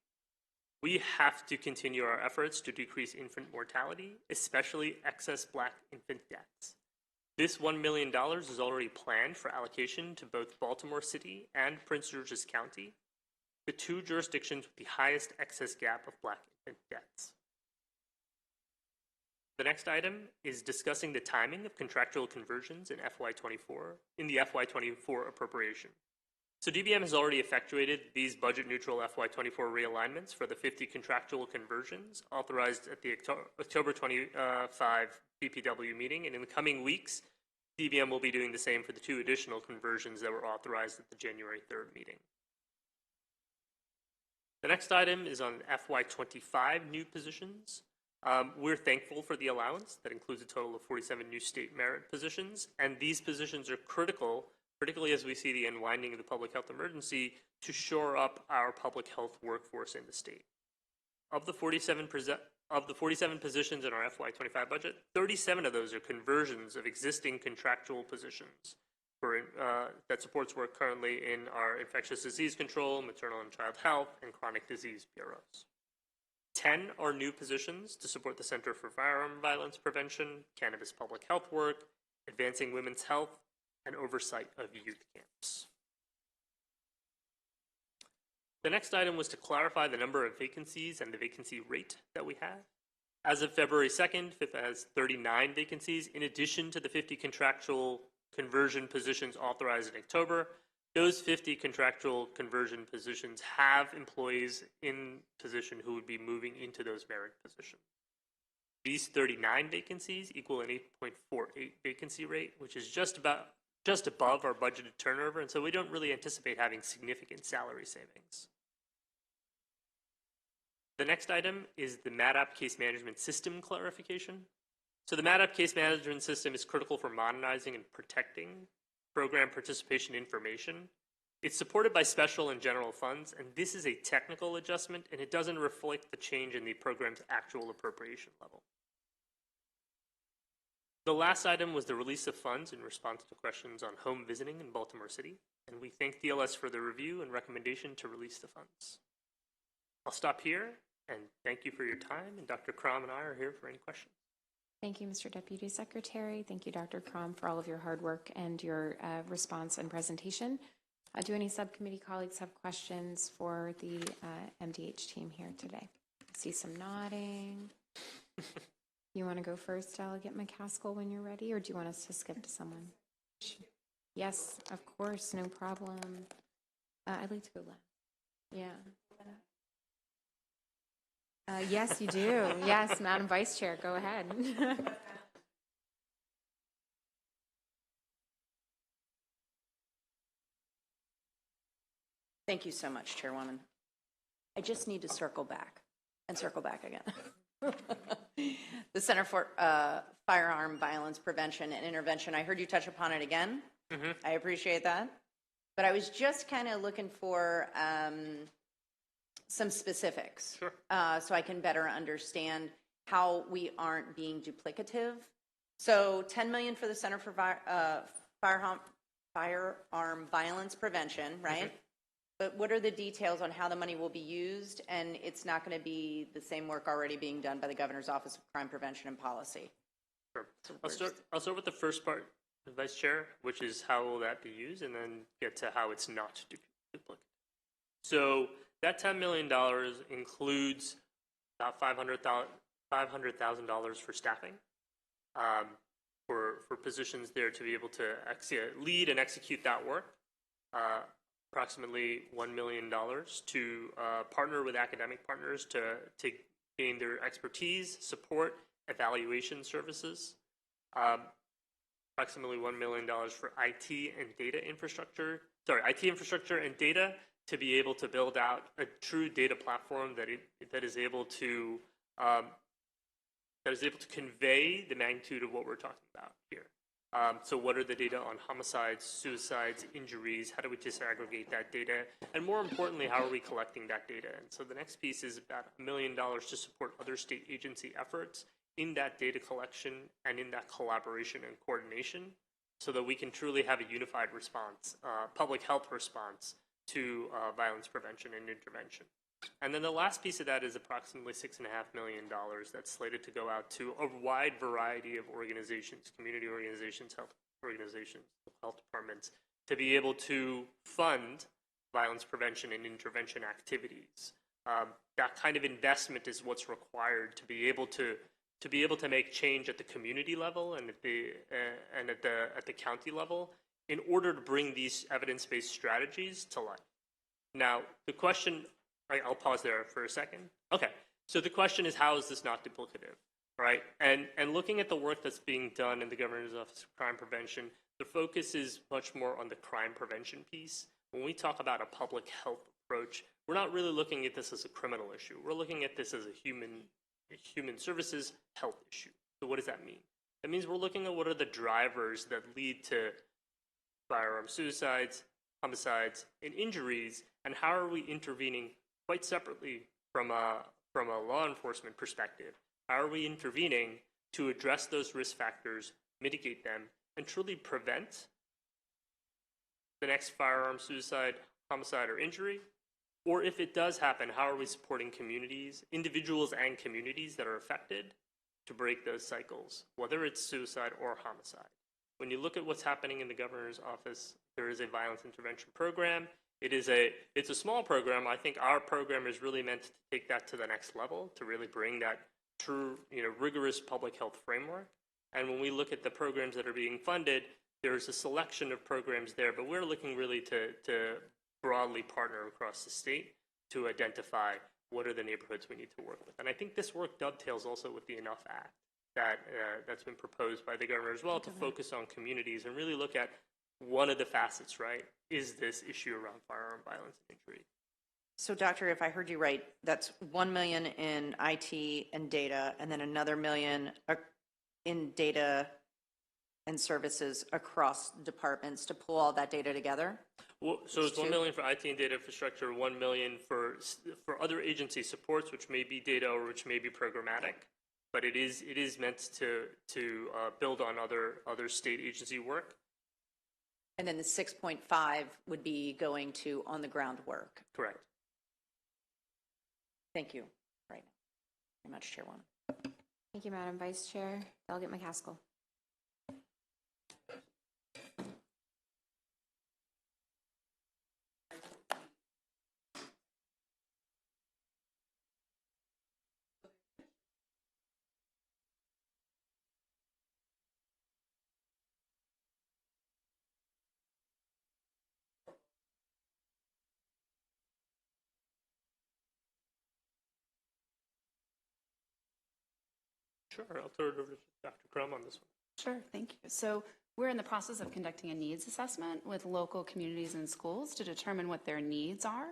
We have to continue our efforts to decrease infant mortality, especially excess Black infant deaths. This $1 million is already planned for allocation to both Baltimore City and Prince George's County, the two jurisdictions with the highest excess gap of Black infant deaths. The next item is discussing the timing of contractual conversions in the FY24 appropriation. So DBM has already effectuated these budget-neutral FY24 realignments for the 50 contractual conversions authorized at the October 25 BPW meeting, and in the coming weeks, DBM will be doing the same for the 2 additional conversions that were authorized at the January 3rd meeting. The next item is on FY25 new positions. We're thankful for the allowance that includes a total of 47 new state merit positions, and these positions are critical, particularly as we see the unwinding of the public health emergency, to shore up our public health workforce in the state. Of the 47 positions in our FY25 budget, 37 of those are conversions of existing contractual positions that supports work currently in our infectious disease control, maternal and child health, and chronic disease bureaus. 10 are new positions to support the Center for Firearm Violence Prevention, cannabis public health work, advancing women's health, and oversight of youth camps. The next item was to clarify the number of vacancies and the vacancy rate that we have. As of February 2nd, FIFA has 39 vacancies in addition to the 50 contractual conversion positions authorized in October. Those 50 contractual conversion positions have employees in position who would be moving into those merit positions. These 39 vacancies equal an 8.48 vacancy rate, which is just above our budgeted turnover, and so we don't really anticipate having significant salary savings. The next item is the MADAP case management system clarification. So the MADAP case management system is critical for modernizing and protecting program participation information. It's supported by special and general funds, and this is a technical adjustment, and it doesn't reflect the change in the program's actual appropriation level. The last item was the release of funds in response to questions on home visiting in Baltimore City, and we thank DLS for the review and recommendation to release the funds. I'll stop here, and thank you for your time, and Dr. Crom and I are here for any questions. Thank you, Mr. Deputy Secretary. Thank you, Dr. Crom, for all of your hard work and your response and presentation. Do any subcommittee colleagues have questions for the MDH team here today? I see some nodding. You want to go first, Delegate McCaskill, when you're ready, or do you want us to skip to someone? Yes, of course, no problem. I'd like to go last. Yeah. Yes, you do. Yes, Madam Vice Chair, go ahead. Thank you so much, Chairwoman. I just need to circle back and circle back again. The Center for Firearm Violence Prevention and Intervention, I heard you touch upon it again. Mm-hmm. I appreciate that. But I was just kind of looking for some specifics. Sure. So I can better understand how we aren't being duplicative. So $10 million for the Center for Firearm Violence Prevention, right? Mm-hmm. But what are the details on how the money will be used? And it's not going to be the same work already being done by the Governor's Office of Crime Prevention and Policy. Sure. I'll start with the first part, Vice Chair, which is how will that be used, and then get to how it's not duplicative. So that $10 million includes about $500,000 for staffing, for positions there to be able to lead and execute that work. Approximately $1 million to partner with academic partners to gain their expertise, support, evaluation services. Approximately $1 million for IT and data infrastructure. IT infrastructure and data to be able to build out a true data platform that is able to convey the magnitude of what we're talking about here. So what are the data on homicides, suicides, injuries? How do we disaggregate that data? And more importantly, how are we collecting that data? And so the next piece is about $1 million to support other state agency efforts in that data collection and in that collaboration and coordination so that we can truly have a unified response, public health response to violence prevention and intervention. And then the last piece of that is approximately $6.5 million that's slated to go out to a wide variety of organizations, community organizations, health organizations, health departments, to be able to fund violence prevention and intervention activities. That kind of investment is what's required to be able to make change at the community level and at the county level in order to bring these evidence-based strategies to life. Now, the question. Right, I'll pause there for a second. Okay, so the question is, how is this not duplicative, right? And looking at the work that's being done in the Governor's Office of Crime Prevention, the focus is much more on the crime prevention piece. When we talk about a public health approach, we're not really looking at this as a criminal issue. We're looking at this as a human services health issue. So what does that mean? That means we're looking at what are the drivers that lead to firearm suicides, homicides, and injuries, and how are we intervening quite separately from a law enforcement perspective. How are we intervening to address those risk factors, mitigate them, and truly prevent the next firearm suicide, homicide, or injury? Or if it does happen, how are we supporting communities, individuals and communities that are affected to break those cycles, whether it's suicide or homicide? When you look at what's happening in the Governor's Office, there is a violence intervention program. It's a small program. I think our program is really meant to take that to the next level, to really bring that true, rigorous public health framework. And when we look at the programs that are being funded, there's a selection of programs there, but we're looking really to broadly partner across the state to identify what are the neighborhoods we need to work with. And I think this work dovetails also with the Enough Act that's been proposed by the governor as well, to focus on communities and really look at one of the facets, right, is this issue around firearm violence and injury. So, Doctor, if I heard you right, that's $1 million in IT and data, and then another $1 million in data and services across departments to pull all that data together? Well, so it's 1 million for IT and data infrastructure, 1 million for other agency supports, which may be data or which may be programmatic. But it is meant to build on other state agency work. And then the 6.5 would be going to on-the-ground work. Correct. Thank you. Right. Very much, Chairwoman. Thank you, Madam Vice Chair. Delegate McCaskill. Sure, I'll turn it over to Dr. Crum on this one. Sure, thank you. So we're in the process of conducting a needs assessment with local communities and schools to determine what their needs are,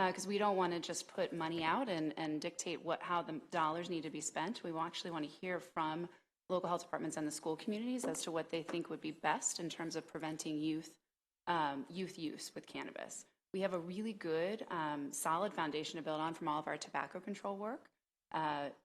because we don't want to just put money out and dictate how the dollars need to be spent. We actually want to hear from local health departments and the school communities as to what they think would be best in terms of preventing youth use with cannabis. We have a really good, solid foundation to build on from all of our tobacco control work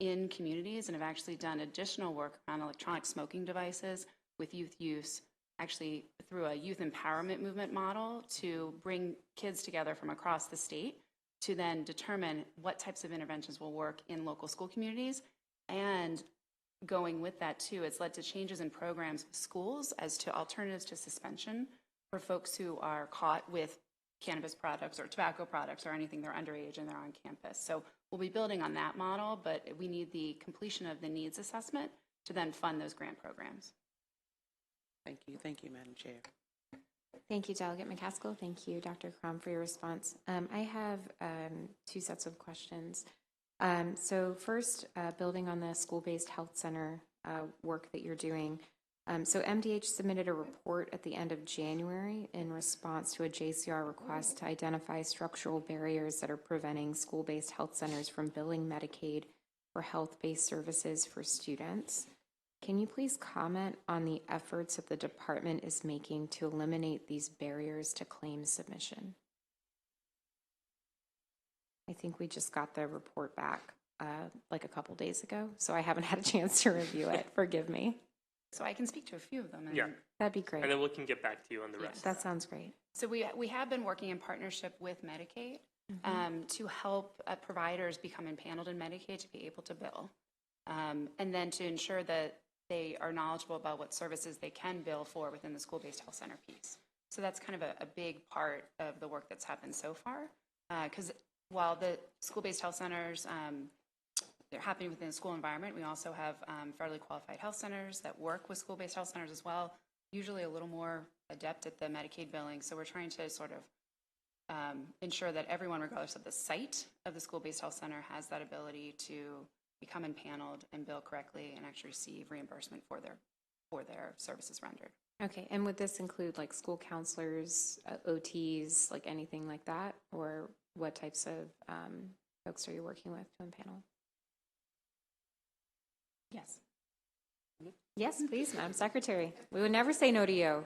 in communities, and have actually done additional work around electronic smoking devices with youth use, actually through a youth empowerment movement model to bring kids together from across the state to then determine what types of interventions will work in local school communities. And going with that too, it's led to changes in programs with schools as to alternatives to suspension for folks who are caught with cannabis products or tobacco products or anything, they're underage and they're on campus. So we'll be building on that model, but we need the completion of the needs assessment to then fund those grant programs. Thank you, Madam Chair. Thank you, Delegate McCaskill. Thank you, Dr. Crum, for your response. I have two sets of questions. So first, building on the school-based health center work that you're doing, so MDH submitted a report at the end of January in response to a JCR request to identify structural barriers that are preventing school-based health centers from billing Medicaid for health-based services for students. Can you please comment on the efforts that the department is making to eliminate these barriers to claim submission? I think we just got the report back like a couple days ago, so I haven't had a chance to review it. Forgive me. So I can speak to a few of them. Yeah. That'd be great. And then we can get back to you on the rest. That sounds great. So we have been working in partnership with Medicaid to help providers become empaneled in Medicaid to be able to bill. And then to ensure that they are knowledgeable about what services they can bill for within the school-based health center piece. So that's kind of a big part of the work that's happened so far. Because while the school-based health centers, they're happening within the school environment, we also have federally qualified health centers that work with school-based health centers as well, usually a little more adept at the Medicaid billing. So we're trying to sort of ensure that everyone, regardless of the site of the school-based health center, has that ability to become empaneled and bill correctly and actually receive reimbursement for their services rendered. Okay, and would this include like school counselors, OTs, like anything like that? Or what types of folks are you working with to empanel? Yes. Yes, please, Madam Secretary. We would never say no to you.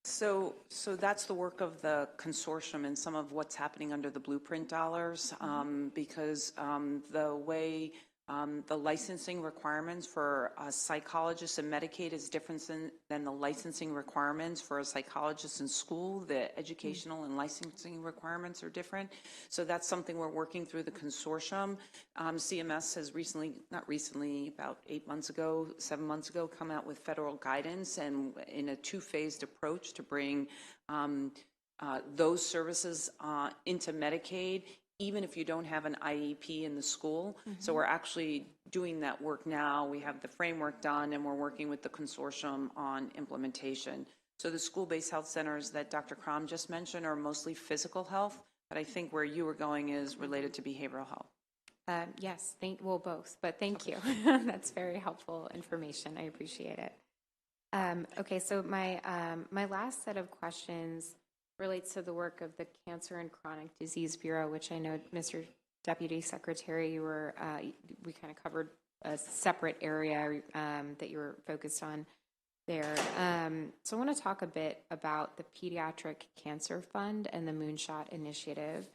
So that's the work of the consortium and some of what's happening under the blueprint dollars, because the way the licensing requirements for a psychologist in Medicaid is different than the licensing requirements for a psychologist in school. The educational and licensing requirements are different. So that's something we're working through the consortium. CMS has about 7 months ago, come out with federal guidance and in a two-phased approach to bring those services into Medicaid, even if you don't have an IEP in the school. So we're actually doing that work now. We have the framework done, and we're working with the consortium on implementation. So the school-based health centers that Dr. Crum just mentioned are mostly physical health, but I think where you were going is related to behavioral health. Yes, both, but thank you. That's very helpful information. I appreciate it. Okay, so my last set of questions relates to the work of the Cancer and Chronic Disease Bureau, which I know, Mr. Deputy Secretary, we kind of covered a separate area that you were focused on. there. So I want to talk a bit about the Pediatric Cancer Fund and the Moonshot Initiative.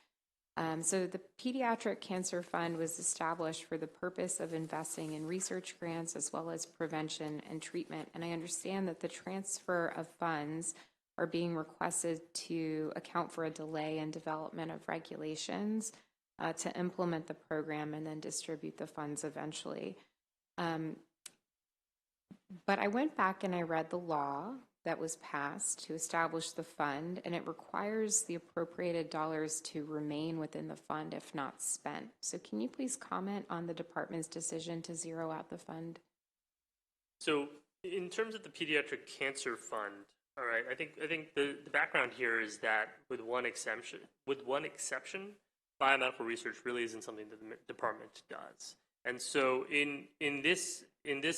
So the Pediatric Cancer Fund was established for the purpose of investing in research grants as well as prevention and treatment. And I understand that the transfer of funds are being requested to account for a delay in development of regulations to implement the program and then distribute the funds eventually. But I went back and I read the law that was passed to establish the fund, and it requires the appropriated dollars to remain within the fund if not spent. So can you please comment on the department's decision to zero out the fund? So in terms of the Pediatric Cancer Fund, all right, I think the background here is that with one exception, biomedical research really isn't something that the department does. And so in this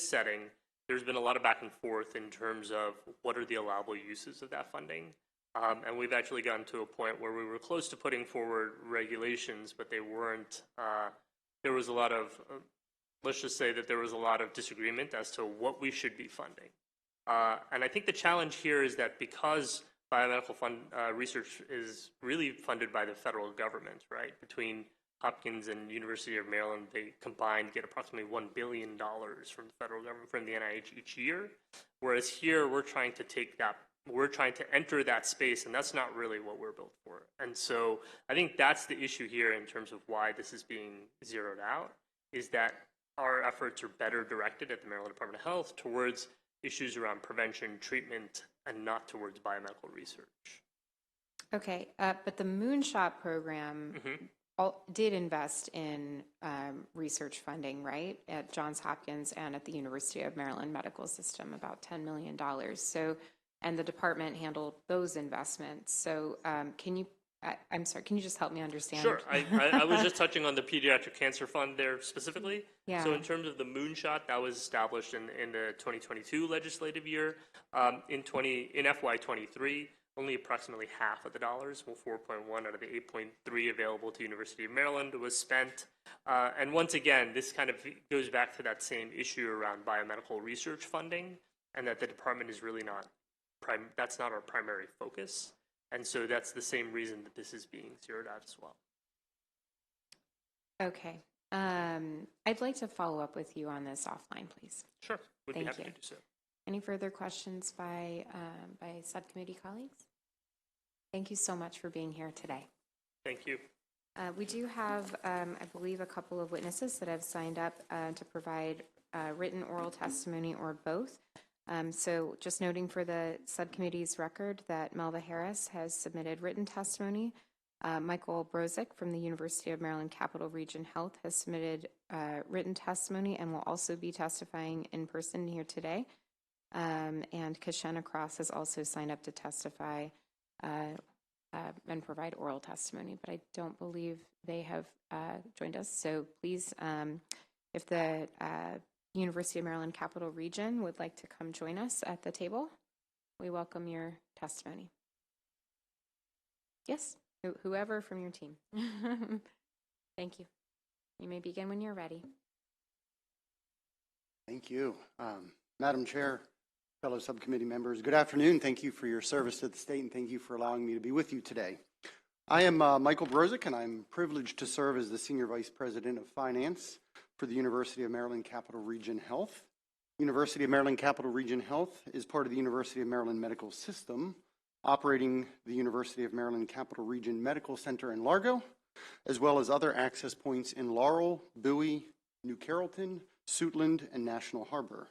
setting, there's been a lot of back and forth in terms of what are the allowable uses of that funding. And we've actually gotten to a point where we were close to putting forward regulations, but they weren't, there was a lot of, let's just say that there was a lot of disagreement as to what we should be funding. And I think the challenge here is that because biomedical research is really funded by the federal government, right? Between Hopkins and University of Maryland, they combined get approximately $1 billion from the federal government, from the NIH each year. Whereas here, we're trying to enter that space, and that's not really what we're built for. And so I think that's the issue here in terms of why this is being zeroed out, is that our efforts are better directed at the Maryland Department of Health towards issues around prevention, treatment, and not towards biomedical research. Okay, but the Moonshot program did invest in research funding, right, at Johns Hopkins and at the University of Maryland Medical System, about $10 million. So, and the department handled those investments. So can you, I'm sorry, can you just help me understand? Sure, I was just touching on the Pediatric Cancer Fund there specifically. Yeah. So in terms of the Moonshot, that was established in the 2022 legislative year. In FY23, only approximately half of the dollars, well, 4.1 out of the 8.3 available to University of Maryland was spent. And once again, this kind of goes back to that same issue around biomedical research funding, and that the department is really not, that's not our primary focus. And so that's the same reason that this is being zeroed out as well. Okay. I'd like to follow up with you on this offline, please. Sure, would be Thank happy you. to do so. Any further questions by subcommittee colleagues? Thank you so much for being here today. Thank you. We do have, I believe, a couple of witnesses that have signed up to provide written oral testimony or both. So just noting for the subcommittee's record that Melva Harris has submitted written testimony. Michael Brozick from the University of Maryland Capital Region Health has submitted written testimony and will also be testifying in person here today. And Kashena Cross has also signed up to testify and provide oral testimony, but I don't believe they have joined us. So please, if the University of Maryland Capital Region would like to come join us at the table, we welcome your testimony. Yes, whoever from your team. Thank you. You may begin when you're ready. Thank you. Madam Chair, fellow subcommittee members, good afternoon. Thank you for your service to the state, and thank you for allowing me to be with you today. I am Michael Brozick, and I'm privileged to serve as the Senior Vice President of Finance for the University of Maryland Capital Region Health. University of Maryland Capital Region Health is part of the University of Maryland Medical System, operating the University of Maryland Capital Region Medical Center in Largo, as well as other access points in Laurel, Bowie, New Carrollton, Suitland, and National Harbor.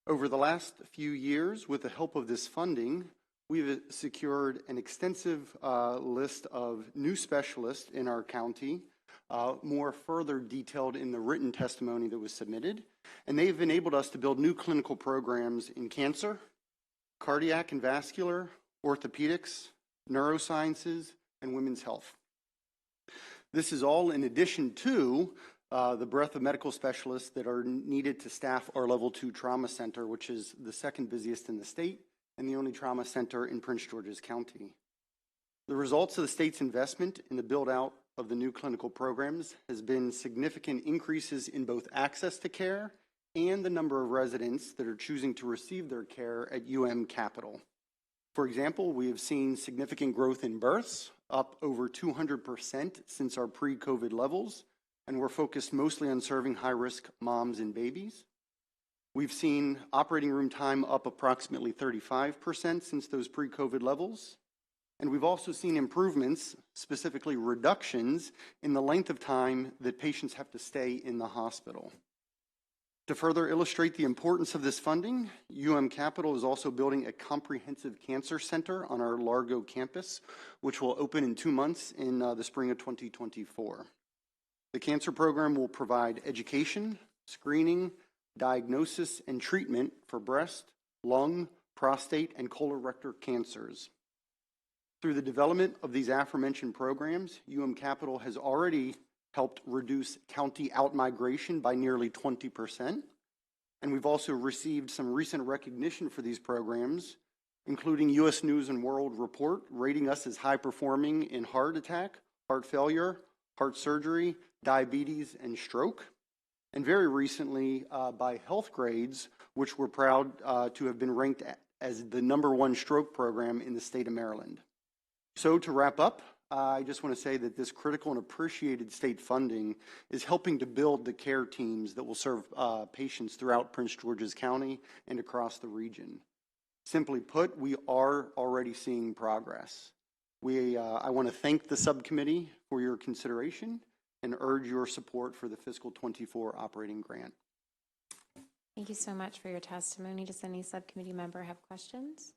Over the last few years, with the help of this funding, we've secured an extensive list of new specialists in our county, more further detailed in the written testimony that was submitted, and they've enabled us to build new clinical programs in cancer, cardiac and vascular, orthopedics, neurosciences, and women's health. This is all in addition to the breadth of medical specialists that are needed to staff our Level 2 Trauma Center, which is the second busiest in the state and the only trauma center in Prince George's County. The results of the state's investment in the build-out of the new clinical programs has been significant increases in both access to care and the number of residents that are choosing to receive their care at Capital. For example, we have seen significant growth in births, up over 200% since our pre-COVID levels, and we're focused mostly on serving high-risk moms and babies. We've seen operating room time up approximately 35% since those pre-COVID levels. And we've also seen improvements, specifically reductions, in the length of time that patients have to stay in the hospital. To further illustrate the importance of this funding, Capital is also building a comprehensive cancer center on our Largo campus, which will open in 2 months in the spring of 2024. The cancer program will provide education, screening, diagnosis, and treatment for breast, lung, prostate, and colorectal cancers. Through the development of these aforementioned programs, Capital has already helped reduce county outmigration by nearly 20%. And we've also received some recent recognition for these programs, including U.S. News and World Report rating us as high performing in heart attack, heart failure, heart surgery, diabetes, and stroke. And very recently by Health Grades, which we're proud to have been ranked as the #1 stroke program in the state of Maryland. So to wrap up, I just want to say that this critical and appreciated state funding is helping to build the care teams that will serve patients throughout Prince George's County and across the region. Simply put, we are already seeing progress. I want to thank the subcommittee for your consideration and urge your support for the fiscal 24 operating grant. Thank you so much for your testimony. Does any subcommittee member have questions?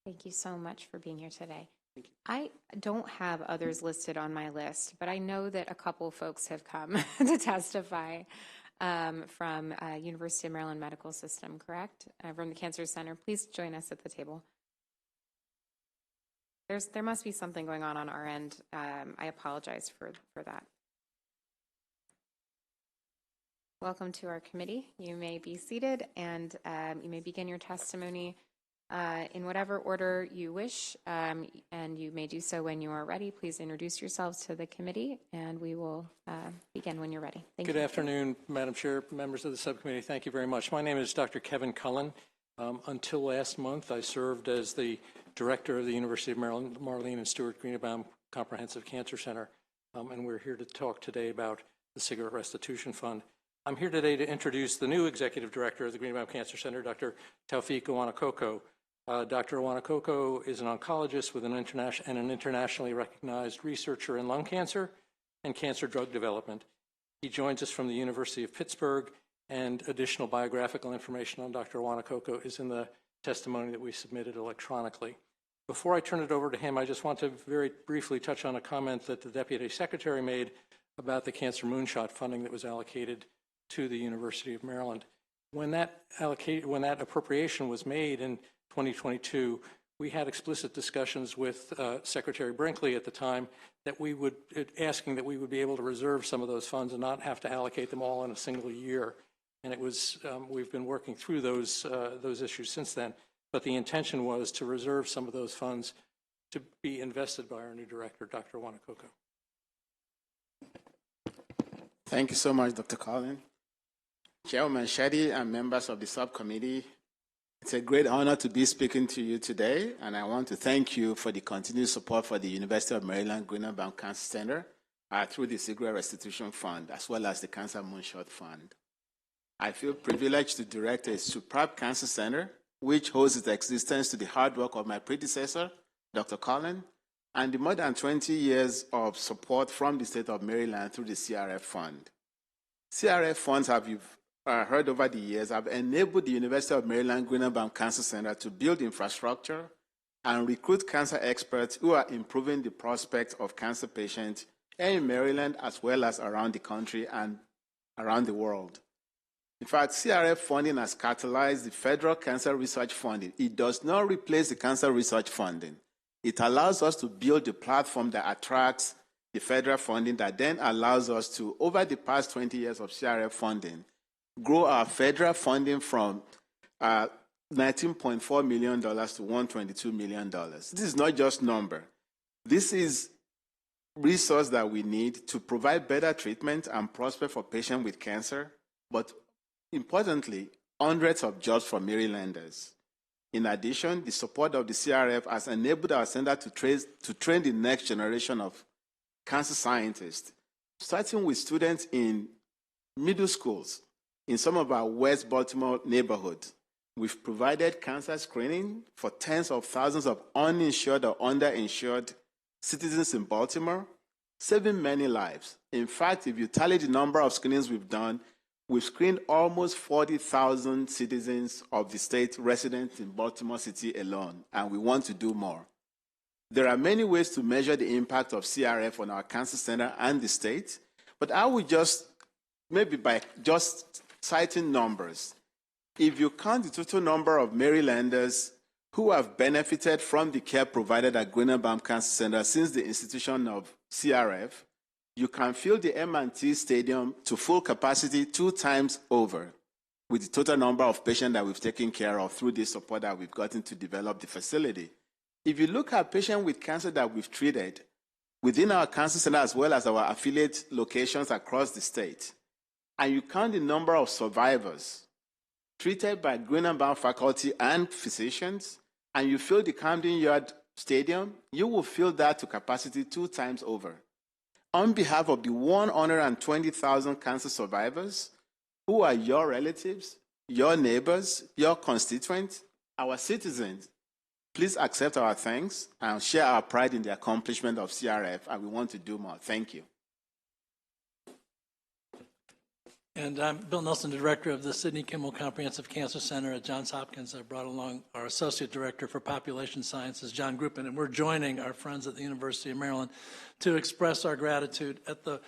Thank you so much for being here today. I don't have others listed on my list, but I know that a couple folks have come to testify from University of Maryland Medical System, correct? From the Cancer Center. Please join us at the table. There must be something going on our end. I apologize for that. Welcome to our committee. You may be seated and you may begin your testimony in whatever order you wish, and you may do so when you are ready. Please introduce yourselves to the committee, and we will begin when you're ready. Thank you. Good afternoon, Madam Chair, members of the subcommittee. Thank you very much. My name is Dr. Kevin Cullen. Until last month, I served as the director of the University of Maryland Marlene and Stuart Greenebaum Comprehensive Cancer Center, and we're here to talk today about the Cigarette Restitution Fund. I'm here today to introduce the new executive director of the Greenebaum Cancer Center, Dr. Taufik Owanakoko. Dr. Owanakoko is an oncologist with an internationally recognized researcher in lung cancer and cancer drug development. He joins us from the University of Pittsburgh, and additional biographical information on Dr. Owanakoko is in the testimony that we submitted electronically. Before I turn it over to him, I just want to very briefly touch on a comment that the Deputy Secretary made about the Cancer Moonshot funding that was allocated to the University of Maryland. When that appropriation was made in 2022, we had explicit discussions with Secretary Brinkley at the time that we would, asking that we would be able to reserve some of those funds and not have to allocate them all in a single year. And it was, we've been working through those issues since then. But the intention was to reserve some of those funds to be invested by our new director, Dr. Owanakoko. Thank you so much, Dr. Cullen. Chairman Shetty and members of the subcommittee, it's a great honor to be speaking to you today, and I want to thank you for the continued support for the University of Maryland Greenebaum Cancer Center through the Cigarette Restitution Fund, as well as the Cancer Moonshot Fund. I feel privileged to direct a superb cancer center, which owes its existence to the hard work of my predecessor, Dr. Cullen, and the more than 20 years of support from the state of Maryland through the CRF Fund. CRF funds, have you've heard over the years, have enabled the University of Maryland Greenebaum Cancer Center to build infrastructure and recruit cancer experts who are improving the prospects of cancer patients in Maryland as well as around the country and around the world. In fact, CRF funding has catalyzed the federal cancer research funding. It does not replace the cancer research funding. It allows us to build a platform that attracts the federal funding that then allows us to, over the past 20 years of CRF funding, grow our federal funding from $19.4 million to $122 million. This is not just number. This is resource that we need to provide better treatment and prospect for patients with cancer, but importantly, hundreds of jobs for Marylanders. In addition, the support of the CRF has enabled our center to train the next generation of cancer scientists, starting with students in middle schools in some of our West Baltimore neighborhoods. We've provided cancer screening for tens of thousands of uninsured or underinsured citizens in Baltimore, saving many lives. In fact, if you tally the number of screenings we've done, we've screened almost 40,000 citizens of the state residents in Baltimore City alone, and we want to do more. There are many ways to measure the impact of CRF on our cancer center and the state, but I would maybe by just citing numbers, if you count the total number of Marylanders who have benefited from the care provided at Greenerbaum Cancer Center since the institution of CRF, you can fill the M&T Stadium to full capacity 2 times over with the total number of patients that we've taken care of through the support that we've gotten to develop the facility. If you look at patients with cancer that we've treated within our cancer center as well as our affiliate locations across the state, and you count the number of survivors treated by Greenerbaum faculty and physicians, and you fill the Camden Yard Stadium, you will fill that to capacity 2 times over. On behalf of the 120,000 cancer survivors who are your relatives, your neighbors, your constituents, our citizens, please accept our thanks and share our pride in the accomplishment of CRF, and we want to do more. Thank you. And I'm Bill Nelson, the director of the Sidney Kimmel Comprehensive Cancer Center at Johns Hopkins. I brought along our associate director for population sciences, John Gruppen, and we're joining our friends at the University of Maryland to express our gratitude at the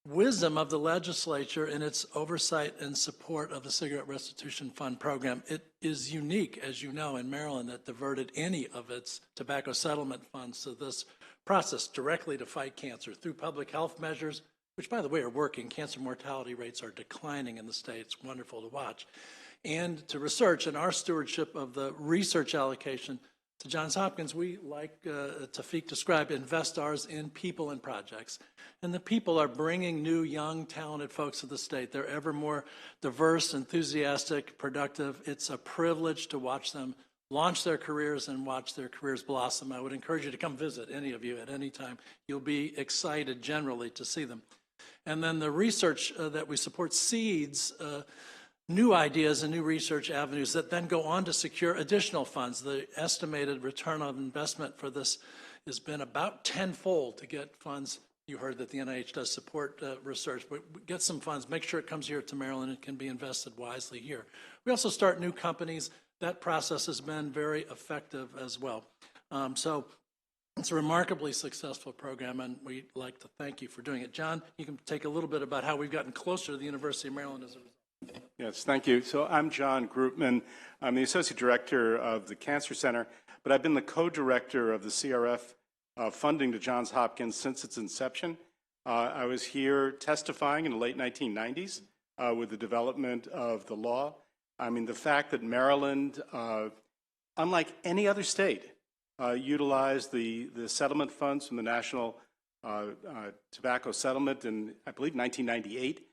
wisdom of the legislature in its oversight and support of the Cigarette Restitution Fund program. It is unique, as you know, in Maryland that diverted any of its tobacco settlement funds to this process directly to fight cancer through public health measures, which, by the way, are working. Cancer mortality rates are declining in the state. It's wonderful to watch. And to research, and our stewardship of the research allocation to Johns Hopkins, we, like Tafik described, invest ours in people and projects. And the people are bringing new, young, talented folks to the state. They're ever more diverse, enthusiastic, productive. It's a privilege to watch them launch their careers and watch their careers blossom. I would encourage you to come visit, any of you, at any time. You'll be excited generally to see them. And then the research that we support seeds new ideas and new research avenues that then go on to secure additional funds. The estimated return on investment for this has been about tenfold to get funds. You heard that the NIH does support research, but get some funds, make sure it comes here to Maryland and can be invested wisely here. We also start new companies. That process has been very effective as well. So it's a remarkably successful program, and we'd like to thank you for doing it. John, you can take a little bit about how we've gotten closer to the University of Maryland as a result. Yes, thank you. So I'm John Groupman. I'm the Associate Director of the Cancer Center, but I've been the co-director of the CRF funding to Johns Hopkins since its inception. I was here testifying in the late 1990s with the development of the law. I mean, the fact that Maryland, unlike any other state, utilized the settlement funds from the National Tobacco Settlement in, I believe, 1998,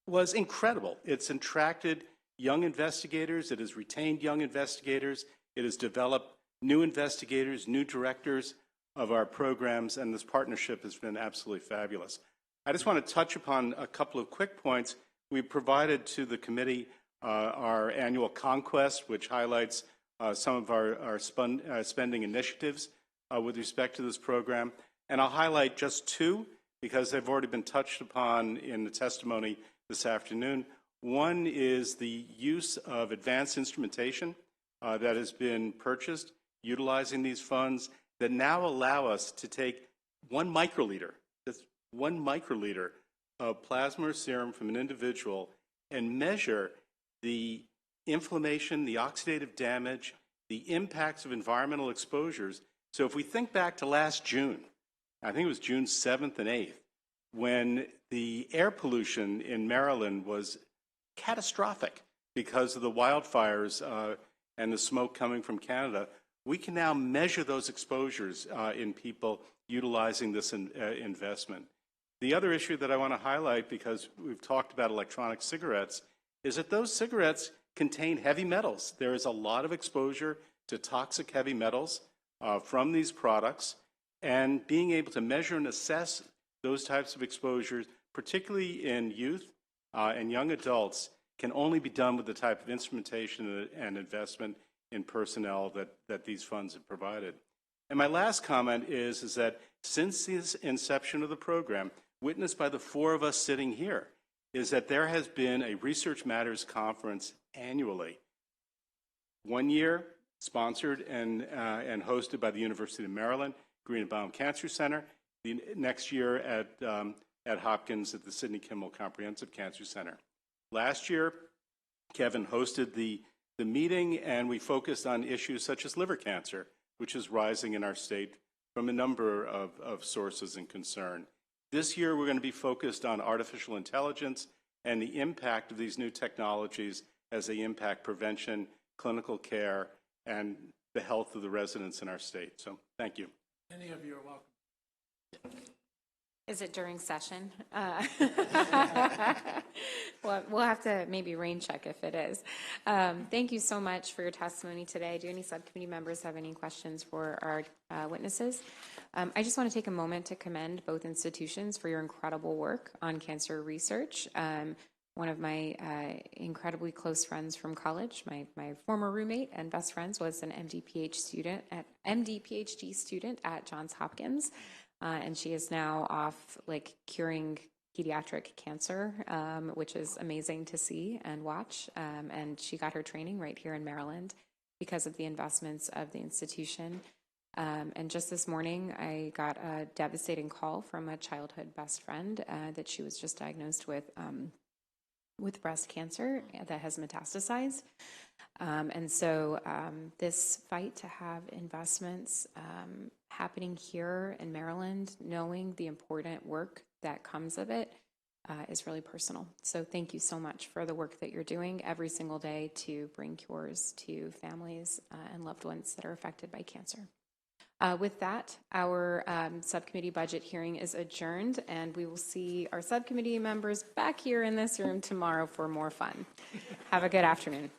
was incredible. It's attracted young investigators. It has retained young investigators. It has developed new investigators, new directors of our programs, and this partnership has been absolutely fabulous. I just want to touch upon a couple of quick points. We provided to the committee our annual conquest, which highlights some of our spending initiatives with respect to this program. And I'll highlight just two because they've already been touched upon in the testimony this afternoon. One is the use of advanced instrumentation that has been purchased utilizing these funds that now allow us to take 1 microliter, that's 1 microliter of plasma or serum from an individual and measure the inflammation, the oxidative damage, the impacts of environmental exposures. So if we think back to last June, I think it was June 7th and 8th, when the air pollution in Maryland was catastrophic because of the wildfires and the smoke coming from Canada, we can now measure those exposures in people utilizing this investment. The other issue that I want to highlight, because we've talked about electronic cigarettes, is that those cigarettes contain heavy metals. There is a lot of exposure to toxic heavy metals from these products, and being able to measure and assess those types of exposures, particularly in youth and young adults, can only be done with the type of instrumentation and investment in personnel that these funds have provided. And my last comment is that since the inception of the program, witnessed by the four of us sitting here, is that there has been a Research Matters conference annually. 1 year, sponsored and hosted by the University of Maryland, Greenbaum Cancer Center. The next year at Hopkins at the Sidney Kimmel Comprehensive Cancer Center. Last year, Kevin hosted the meeting, and we focused on issues such as liver cancer, which is rising in our state from a number of sources and concern. This year, we're going to be focused on artificial intelligence and the impact of these new technologies as they impact prevention, clinical care, and the health of the residents in our state. So, thank you. Any of you are welcome. Is it during session? Well, we'll have to maybe rain check if it is. Thank you so much for your testimony today. Do any subcommittee members have any questions for our witnesses? I just want to take a moment to commend both institutions for your incredible work on cancer research. One of my incredibly close friends from college, my former roommate and best friends, was an MD-PhD student at Johns Hopkins. And she is now off curing pediatric cancer, which is amazing to see and watch. And she got her training right here in Maryland because of the investments of the institution. And just this morning, I got a devastating call from a childhood best friend that she was just diagnosed with breast cancer that has metastasized. And so this fight to have investments happening here in Maryland, knowing the important work that comes of it, is really personal. So thank you so much for the work that you're doing every single day to bring cures to families and loved ones that are affected by cancer. With that, our subcommittee budget hearing is adjourned, and we will see our subcommittee members back here in this room tomorrow for more fun. Have a good afternoon.